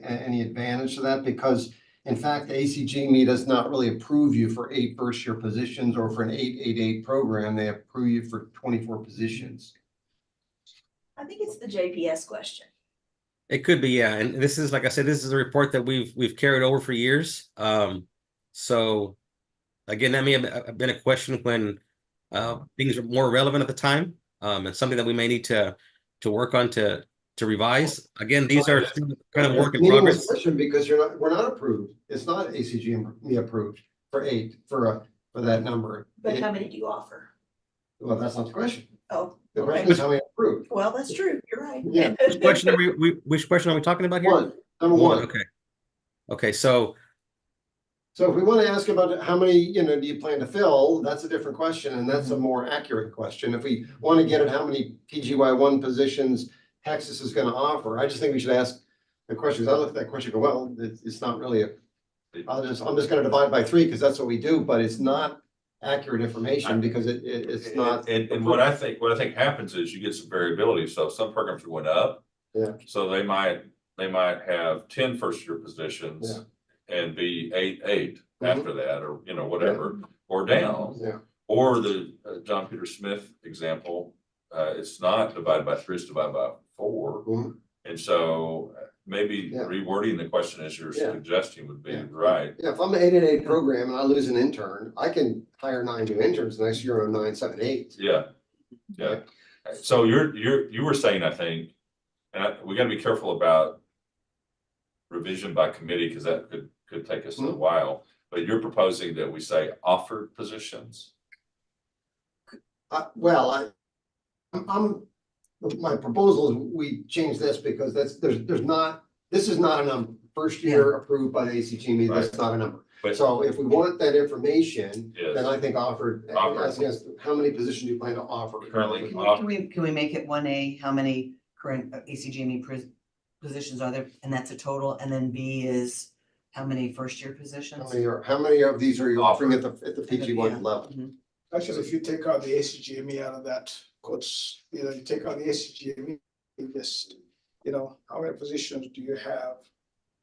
Any advantage to that? Because in fact, the ACGME does not really approve you for 8 first-year positions, or for an 888 program. They approve you for 24 positions. I think it's the JPS question. It could be, yeah. And this is, like I said, this is a report that we've carried over for years. So again, that may have been a question when things are more relevant at the time, and something that we may need to work on to revise. Again, these are kind of work in progress. Question, because we're not approved. It's not ACGME approved for 8 for that number. But how many do you offer? Well, that's not the question. Oh, The okay. question is how many approved. Well, that's true. You're right. Yeah. Which question are we talking about here? Number one. Okay. So if we want to ask about how many, do you plan to fill, that's a different question, and that's a more accurate question. If we want to get at how many PGY1 positions Texas is going to offer, I just think we should ask the questions. I look at that question and go, well, it's not really I'm just going to divide by 3 because that's what we do, but it's not accurate information because it's not. And what I think happens is you get some variability. So some programs are going up. Yeah. So they might have 10 first-year positions. Yeah. And be 8 after that, or whatever, or down. Yeah. Or the John Peter Smith example, it's not divided by 3, it's divided by 4. Mhm. And so maybe Yeah. rewording the question as you're Yeah. suggesting would be Yeah. right. Yeah, if I'm an 8-8 program and I lose an intern, I can hire 9 new interns next year on 9-7-8. Yeah. Yeah. So you were saying, I think, and we gotta be careful about revision by committee, because that could take us a while, but you're proposing that we say offered positions? My proposal is we change this because there's not, this is not a number. First year approved by the ACGME, that's not a number. But So if we want that information, Yes. then I think offered, Offered. as against, how many positions do you plan to offer? Currently Can we make it 1A, how many current ACGME positions are there? And that's a total, and then B is how many first year positions? How many of these are you offering at the PG Yeah. one level? Mhm. Actually, if you take out the ACGME out of that, coach, you take out the ACGME, you just, how many positions do you have?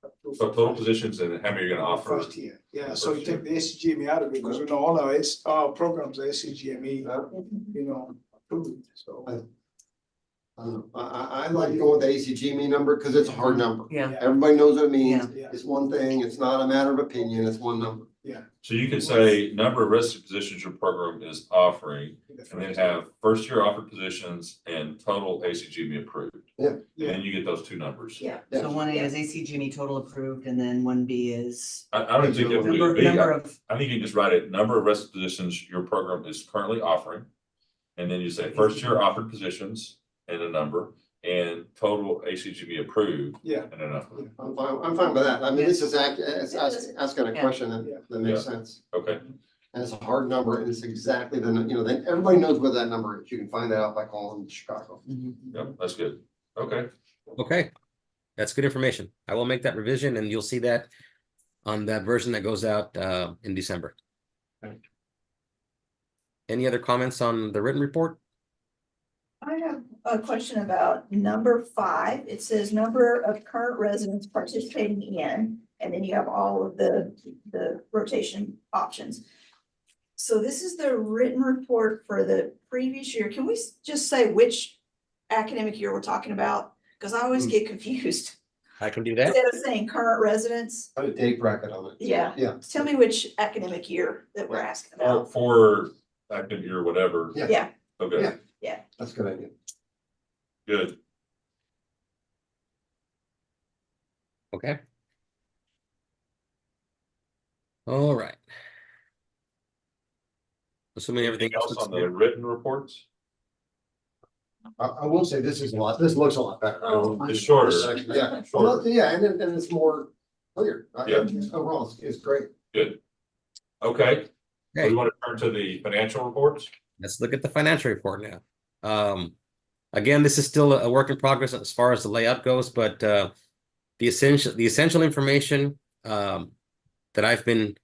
approved So for total first- positions and how many you're gonna offer? First year, yeah, so you First year. take the ACGME out of it, because we know all our programs are ACGME, approved, so. I don't know. I like going with the ACGME number because it's a hard number. Yeah. Everybody knows what it means. Yeah. It's one thing. It's not a matter of opinion. It's one number. So you could say number of registered positions your program is offering, and then have first year offered positions and total ACGME approved. Yeah. And then you get those two numbers. Yeah. So 1A is ACGME total approved, and then 1B is I don't think you have to do B. number of, I think you can just write it, number of registered positions your program is currently offering. And then you say first year offered positions and a number, and total ACGME approved. Yeah. And a number. I'm fine with that. I mean, this is asking a Yeah. question that makes sense. Okay, And it's a hard number and it's exactly then everybody knows what that number is. You can find that out by calling Chicago. yep, that's good. Okay, Okay, that's good information. I will make that revision and you'll see that on that version that goes out in December. Okay. Any other comments on the written report? I have a question about number 5. It says number of current residents participating in, and then you have all of the rotation options. So this is the written report for the previous year. Can we just say which academic year we're talking about? Because I always get confused. I can do that. Instead of saying current residents, Put a date bracket on it. yeah. Yeah. Tell me which academic year that we're asking about. for active year, whatever. Yeah. Yeah, Okay, Yeah. That's a good idea. good. Okay. All right. Assuming everything Anything else else on looks the good. written reports? I will say this is this looks a lot better. It's shorter. Yeah. Shorter. Well, yeah, and it's more clear. Yeah. Overall, it's great. Good. Okay, we Okay, want to turn to the financial reports. let's look at the financial report now. Again, this is still a work in progress as far as the layout goes, but the essential information that I've been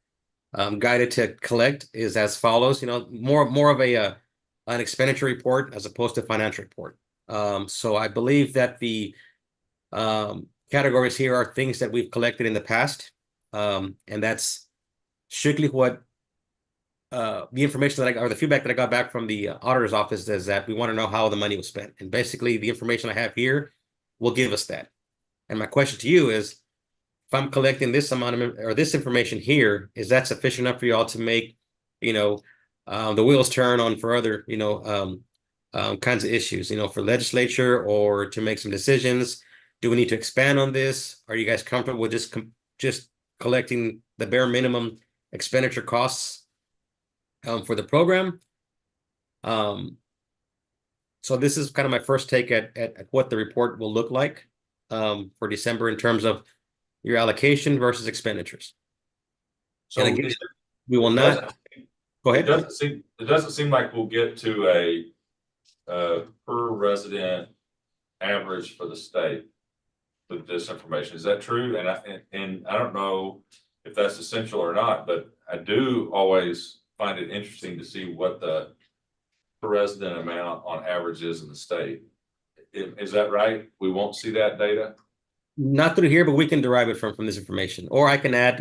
guided to collect is as follows. More of an expenditure report as opposed to financial report. So I believe that the categories here are things that we've collected in the past, and that's strictly what the information that or the feedback that I got back from the auditor's office is that we want to know how the money was spent. And basically the information I have here will give us that. And my question to you is, if I'm collecting this amount of, or this information here, is that sufficient enough for y'all to make, the wheels turn on for other, kinds of issues, for legislature or to make some decisions? Do we need to expand on this? Are you guys comfortable with just collecting the bare minimum expenditure costs for the program? So this is kind of my first take at what the report will look like for December in terms of your allocation versus expenditures. So And again, we will not, go It ahead. doesn't seem like we'll get to a per resident average for the state with this information. Is that true? And I don't know if that's essential or not, but I do always find it interesting to see what the per resident amount on average is in the state. Is that right? We won't see that data? Not through here, but we can derive it from this information, or I can add,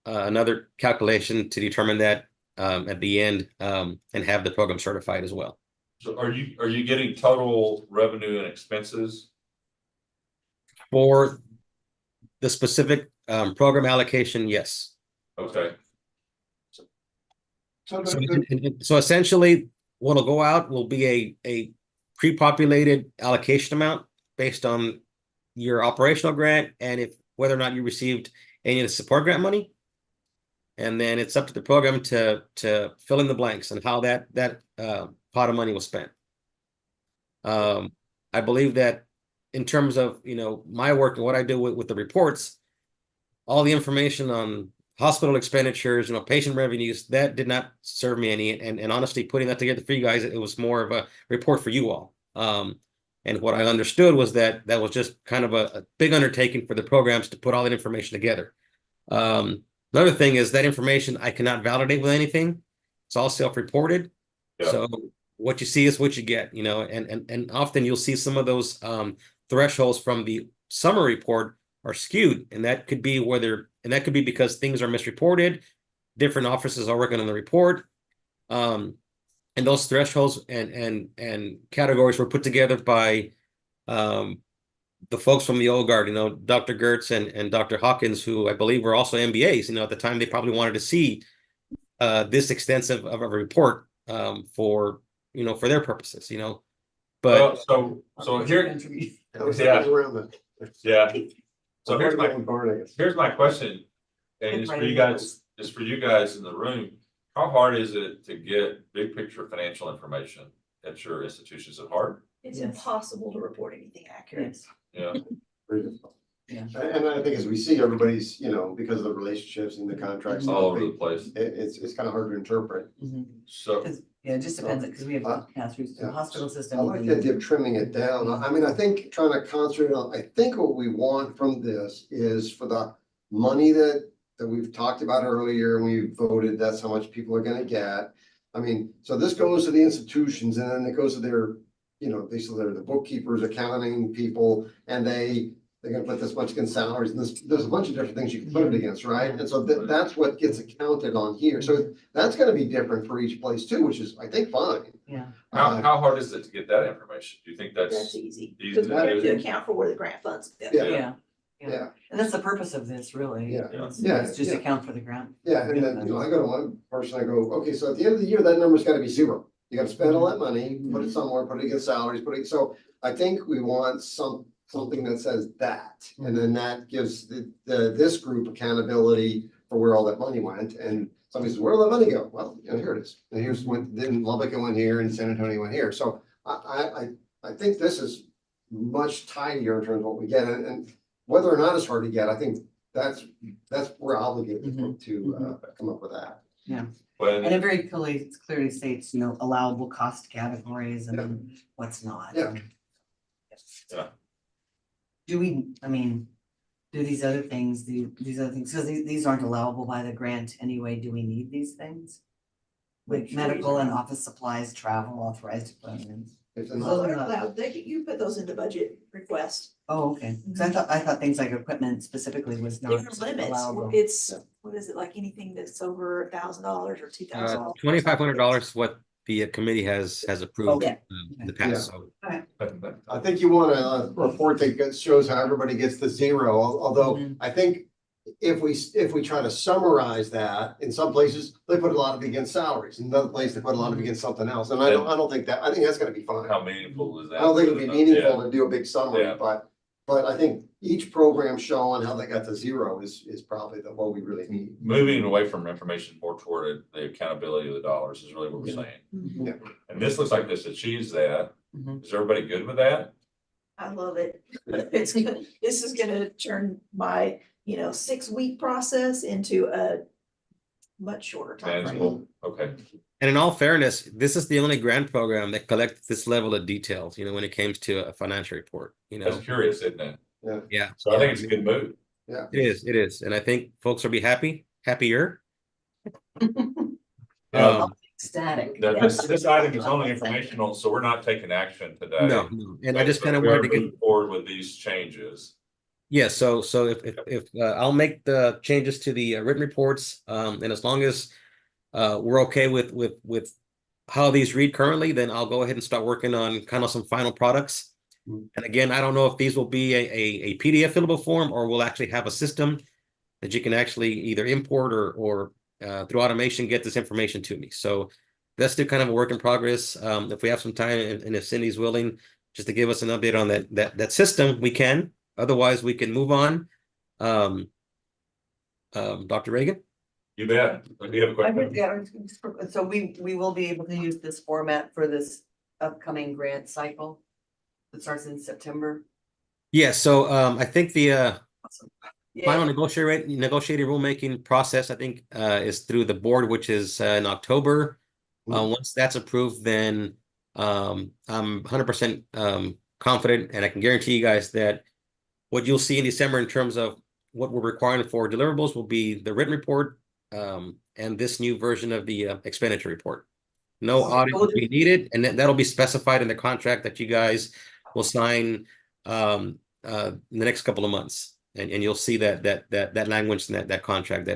another calculation to determine that at the end and have the program certified as well. So are you getting total revenue and expenses? For the specific program allocation, yes. Okay, So So, the- so essentially, what'll go out will be a pre-populated allocation amount based on your operational grant and if whether or not you received any of the support grant money. And then it's up to the program to fill in the blanks and how that pot of money was spent. I believe that in terms of, you know, my work and what I do with the reports, all the information on hospital expenditures, you know, patient revenues, that did not serve me any. And honestly, putting that together for you guys, it was more of a report for you all. And what I understood was that that was just kind of a big undertaking for the programs to put all that information together. Another thing is that information I cannot validate with anything. It's all self-reported. Yeah. So what you see is what you get, you know, and often you'll see some of those thresholds from the summary report are skewed, and that could be because things are misreported, different offices are working on the report. And those thresholds and categories were put together by the folks from the old guard, you know, Dr. Gertz and Dr. Hawkins, who I believe were also MBAs. You know, at the time they probably wanted to see this extensive of a report for, you know, for their purposes, you know. But well, so here, Yeah. Around that. yeah. So Well, here's my part, I guess. here's my question, and Good it's for writing you guys, it's for you guys in the room. How hard is it to get big picture financial information at your institutions? Is it hard? It's impossible to report anything accurate. Yeah, Very difficult. Yeah. And I think as we see, everybody's, you know, because of the relationships and the contracts, all over the place. it's kind of hard to interpret. So, Yeah, it just depends, because we have through Yeah. the hospital system. I like the idea of trimming it down. I mean, I think trying to concentrate on, I think what we want from this is for the money that we've talked about earlier and we voted, that's how much people are gonna get. I mean, so this goes to the institutions and then it goes to their, you know, basically they're the bookkeepers, accounting people, and they're gonna put this much against salaries, and there's a bunch of different things you can put it against, right? And so that's what gets accounted on here. So that's gonna be different for each place too, which is, I think, fine. Yeah. how hard is it to get that information? Do you think That's that's easy, easy because we to have to do? account for where the grant funds go. Yeah. Yeah, and that's the purpose of this, really. Yeah. It's Yeah, just yeah. account for the grant. Yeah, and then, you know, I go to one person, I go, okay, so at the end of the year, that number's gotta be zero. You gotta spend all that money, put it somewhere, put it against salaries, so I think we want something that says that. And then that gives this group accountability for where all that money went, and somebody says, where did that money go? Well, you know, here it is, and here's when, then Lubbock went here and San Antonio went here, so I think this is much tidier in terms of what we get, and whether or not it's hard to get, I think that's we're obligated to come up with that. When, And it very clearly states, you know, allowable cost categories and then what's not. Yeah. Yeah. Do we, I mean, do these other things, because these aren't allowable by the grant anyway, do we need these things? Like Which medical ones? and office supplies, travel, authorized equipment. If they're Well, not- they're allowed, you put those in the budget request. Oh, okay, because I thought things like equipment specifically was not Different limits, allowable. it's, what is it, like anything that's over $1,000 or $2,000? $2,500 what the committee has approved Okay. in the past. So I think you want a report that shows how everybody gets the zero, although I think if we try to summarize that, in some places, they put a lot of it against salaries, in other places, they put a lot of it against something else, and I don't think that, I think that's gonna be fine. how meaningful is that? I don't think it'd be meaningful Yeah. to do a big summary, Yeah. but I think each program showing how they got to zero is probably what we really need. Moving away from information more toward the accountability of the dollars is really what we're saying. Yeah. And this looks like this achieves that. Mhm. Is everybody good with that? I love it. This is gonna turn my, 6-week process into a much shorter time frame. Manageable? Okay. And in all fairness, this is the only grant program that collects this level of details, you know, when it comes to a financial report, you know. That's curious, isn't it? Yeah. So I think it's a good move. It is. And I think folks will be happier. Ecstatic. This item is only informational, so we're not taking action today. No. And I just kind of But we wanted are to get, moving forward with these changes. yeah, so if I'll make the changes to the written reports, and as long as we're okay with how these read currently, then I'll go ahead and start working on kind of some final products. And again, I don't know if these will be a PDF fillable form or we'll actually have a system that you can actually either import or through automation get this information to me. So that's still kind of a work in progress. If we have some time and if Cindy's willing just to give us an update on that system, we can. Otherwise, we can move on. Dr. Reagan? You bet. Do you have a I question? would, yeah, so we will be able to use this format for this upcoming grant cycle that starts in September. Yeah, so I think the Awesome. final Yeah, negotiated rulemaking process, I think, is through the board, which is in October. Once that's approved, then I'm 100% confident, and I can guarantee you guys that what you'll see in December in terms of what we're requiring for deliverables will be the written report and this new version of the expenditure report. No audit will be needed, and that'll be specified in the contract that you guys will sign in the next couple of months. And you'll see that language in that contract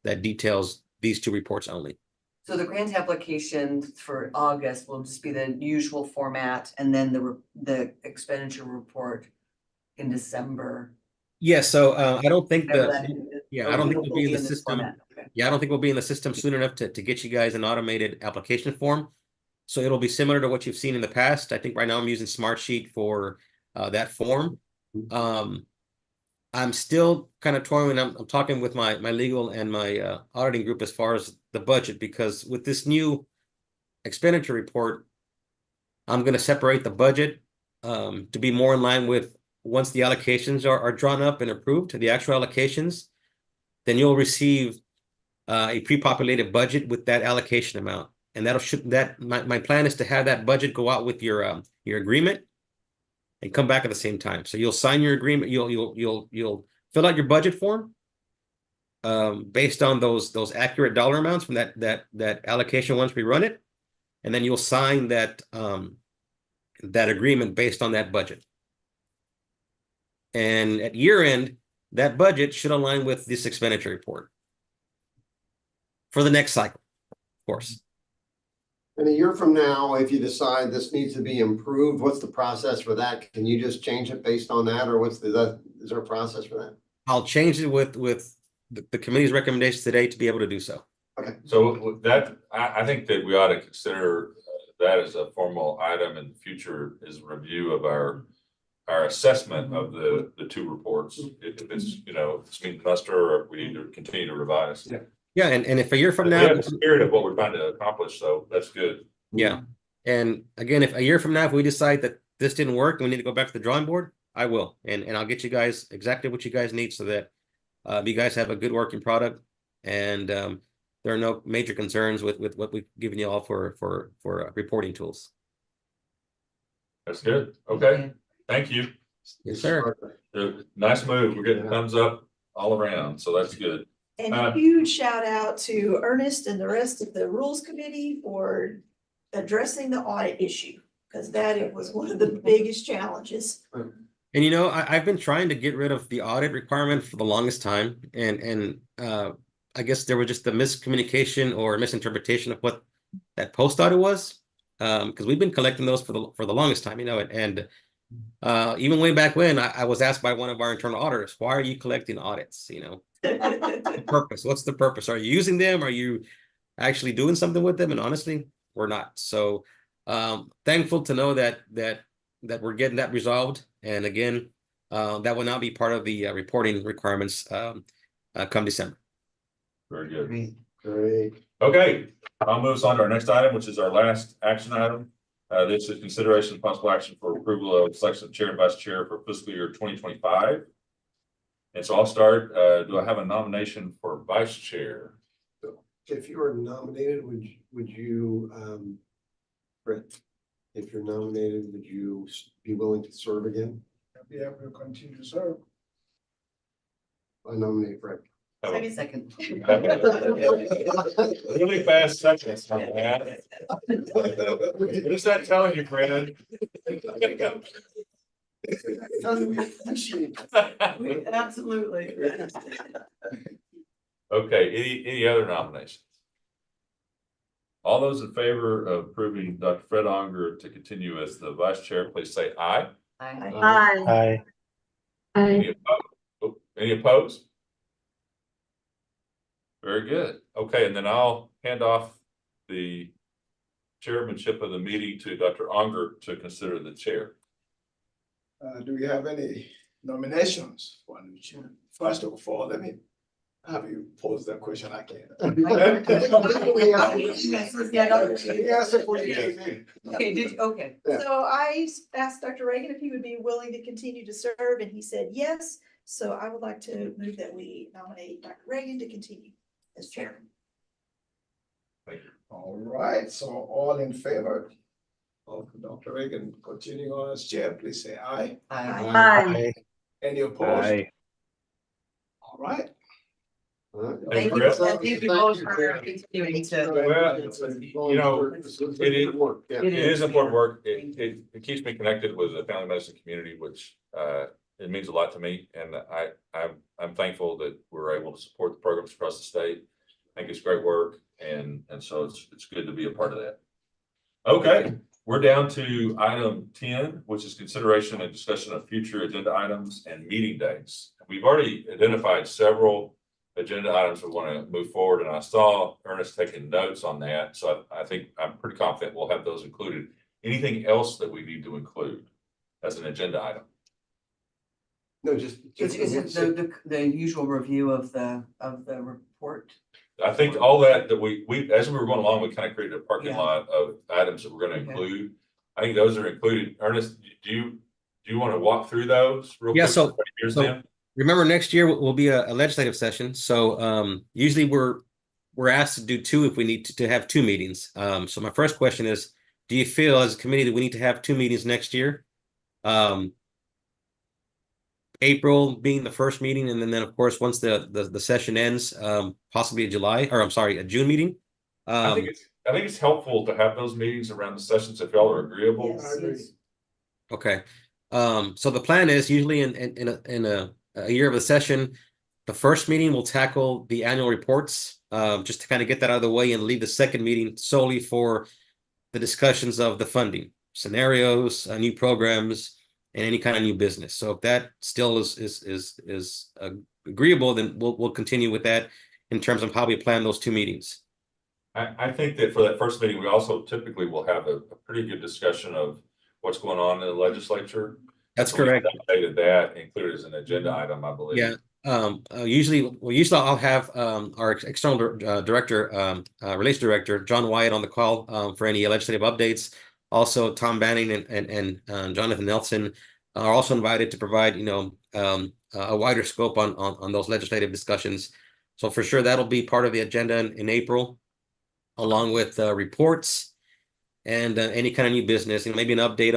that details these two reports only. so the grant application for August will just be the usual format and then the expenditure report in December. Yeah, so I don't think Whatever that is. I don't think Will we'll be in the this system. format. Okay. Yeah, I don't think we'll be in the system soon enough to get you guys an automated application form. So it'll be similar to what you've seen in the past. I think right now I'm using Smartsheet for that form. I'm still kind of toying. I'm talking with my legal and my auditing group as far as the budget, because with this new expenditure report, I'm going to separate the budget to be more in line with once the allocations are drawn up and approved, the actual allocations, then you'll receive a pre-populated budget with that allocation amount. And my plan is to have that budget go out with your agreement and come back at the same time. So you'll sign your agreement, you'll fill out your budget form based on those accurate dollar amounts from that allocation once we run it. And then you'll sign that agreement based on that budget. And at year end, that budget should align with this expenditure report for the next cycle, of course. And a year from now, if you decide this needs to be improved, what's the process for that? Can you just change it based on that, or is there a process for that? I'll change it with the committee's recommendations today to be able to do so. Okay. So with that, I think that we ought to consider that as a formal item in the future, is a review of our assessment of the two reports. If it's, if it's meeting muster or if we need to continue to revise. Yeah, and if a year from We now, have the spirit of what we're trying to accomplish, so that's good. yeah. And again, if a year from now, if we decide that this didn't work and we need to go back to the drawing board, I will. And I'll get you guys exactly what you guys need so that you guys have a good working product. And there are no major concerns with what we've given you all for reporting tools. That's good. Okay. Thank you. Yes, sir. Nice move. We're getting thumbs up all around, so that's good. And a huge shout out to Ernest and the rest of the Rules Committee for addressing the audit issue, because it was one of the biggest challenges. And I've been trying to get rid of the audit requirement for the longest time, and I guess there was just a miscommunication or misinterpretation of what that post audit was, because we've been collecting those for the longest time, and even way back when I was asked by one of our internal auditors, why are you collecting audits? The purpose. What's the purpose? Are you using them? Are you actually doing something with them? And honestly, we're not. So thankful to know that we're getting that resolved. And again, that will now be part of the reporting requirements come December. Very good. Great. Okay, I'll move us on to our next item, which is our last action item. This is consideration of possible action for approval of selection of chair and vice chair for fiscal year 2025. And so I'll start. Do I have a nomination for vice chair? If you are nominated, would you, Brett, if you're nominated, would you be willing to serve again? I'll be able to continue to serve. I nominate Brett. Second. Really fast seconds, man. What is that telling you, Brandon? Absolutely. Okay, any other nominations? All those in favor of approving Dr. Fred Unger to continue as the vice chair, please say aye. Aye. Any opposed? Oh, any opposed? Very good. Okay, and then I'll hand off the chairmanship of the meeting to Dr. Unger to consider the chair. Do we have any nominations for a new chair? First of all, let me have you pose that question. I can't. Okay, okay. So I asked Dr. Reagan if he would be willing to continue to serve, and he said yes. So I would like to move that we nominate Dr. Reagan to continue as chair. All right, so all in favor of Dr. Reagan continuing on as chair, please say aye. Aye. Any opposed? Aye. All right. Thank you, thank you both for continuing to. Well, you know, it is important work. It keeps me connected with the family medicine community, which it means a lot to me. And I'm thankful that we're able to support the programs across the state. I think it's great work, and so it's good to be a part of that. Okay, we're down to item 10, which is consideration and discussion of future agenda items and meeting dates. We've already identified several agenda items we want to move forward, and I saw Ernest taking notes on that, so I think I'm pretty confident we'll have those included. Anything else that we need to include as an agenda item? No, Is it the usual review of the report? I think all that we as we were going along, we kind of created a parking Yeah. lot of items that we're going to Okay. include. I think those are included. Ernest, do you want to walk through those real Yeah, quick? so- Here's so- them. Remember, next year will be a legislative session. So usually we're asked to do two if we need to have two meetings. So my first question is, do you feel as a committee that we need to have two meetings next year? April being the first meeting, and then of course, once the session ends, possibly a June meeting. I think it's helpful to have those meetings around the sessions if y'all are agreeable. Yes. Okay. So the plan is usually in a year of a session, the first meeting will tackle the annual reports, just to kind of get that out of the way and leave the second meeting solely for the discussions of the funding scenarios, new programs, and any kind of new business. So if that still is agreeable, then we'll continue with that in terms of how we plan those two meetings. I think that for that first meeting, we also typically will have a pretty good discussion of what's going on in the legislature. That's So we correct. updated that, included as an agenda item, I believe. Yeah. Usually I'll have our external director, relations director, John Wyatt, on the call for any legislative updates. Also, Tom Banning and Jonathan Nelson are also invited to provide, a wider scope on those legislative discussions. So for sure, that'll be part of the agenda in April, along with reports and any kind of new business, and maybe an update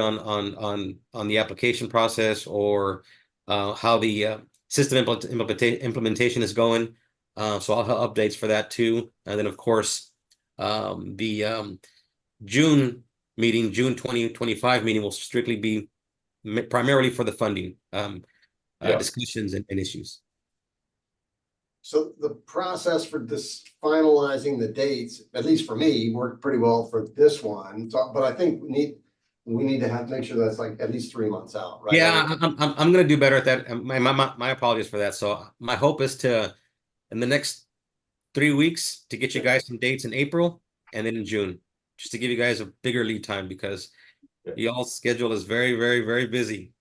on the application process or how the system implementation is going. So I'll have updates for that too. And then of course, the June 2025 meeting will strictly be primarily for the funding discussions and issues. So the process for this finalizing the dates, at least for me, worked pretty well for this one. So, but I think we need to make sure that's like at least 3 months out, right? Yeah, I'm gonna do better at that. My apologies for that. So my hope is to, in the next 3 weeks, to get you guys some dates in April and then in June, just to give you guys a bigger lead time, because y'all's schedule is very, very, very busy.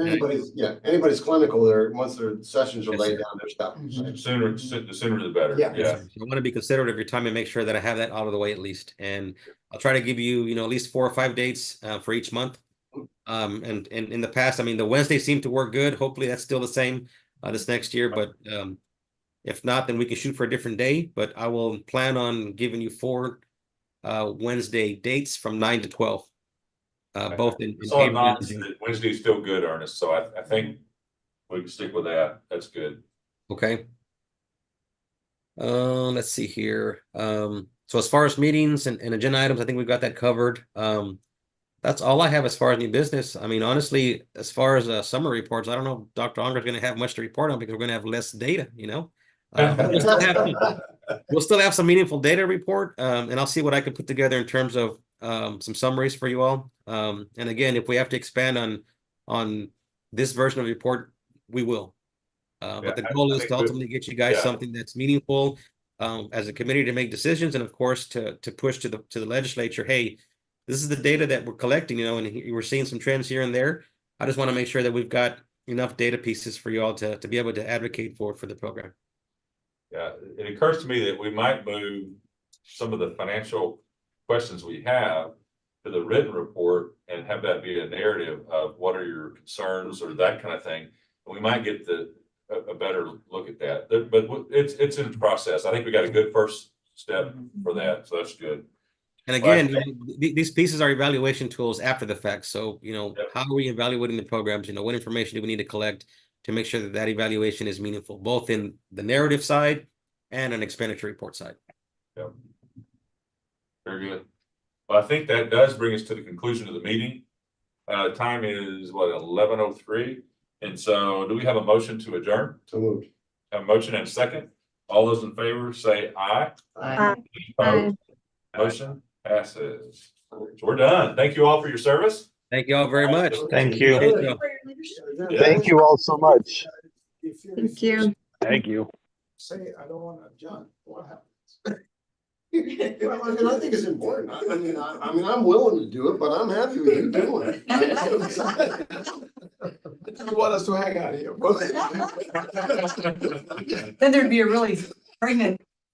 Anybody's clinical there, once their sessions are laid down, they're stuck. The sooner the better. Yeah. So I want to be considerate of your time and make sure that I have that out of the way at least. And I'll try to give you, at least 4 or 5 dates for each month. And in the past, the Wednesdays seem to work good. Hopefully that's still the same this next year. But if not, then we can shoot for a different day. But I will plan on giving you 4 Wednesday dates from 9 to 12. Both in So April and June. Wednesday's still good, Ernest. So I think we can stick with that. That's good. Okay. Let's see here. So as far as meetings and agenda items, I think we've got that covered. That's all I have as far as new business. Honestly, as far as summer reports, I don't know if Dr. Unger is going to have much to report on because we're going to have less data, we'll still have some meaningful data report, and I'll see what I can put together in terms of some summaries for you all. And again, if we have to expand on this version of the report, we will. But the goal is to ultimately get you guys something that's meaningful as a committee to make decisions, and of course to push to the legislature. Hey, this is the data that we're collecting, and we're seeing some trends here and there. I just want to make sure that we've got enough data pieces for you all to be able to advocate for the program. Yeah, it occurs to me that we might move some of the financial questions we have to the written report and have that be a narrative of what are your concerns or that kind of thing. And we might get a better look at that, but it's in the process. I think we got a good first step for that, so that's good. And again, these pieces are evaluation tools after the fact. So, how are we evaluating the programs? What information do we need to collect to make sure that evaluation is meaningful, both in the narrative side and an expenditure report side. Yep. Very good. Well, I think that does bring us to the conclusion of the meeting. Time is what, 11:03. And so do we have a motion to adjourn? So moved. A motion and a second. All those in favor say aye. Aye. Opposed? Motion passes. So we're done. Thank you all for your service. Thank you all very much. Thank you. Thank you all so much. Thank you. Thank you. Say, I don't wanna jump, what happens? Well, I think it's important. I mean, I'm willing to do it, but I'm happy with you doing it. You want us to hang out here? Then there'd be a really pregnant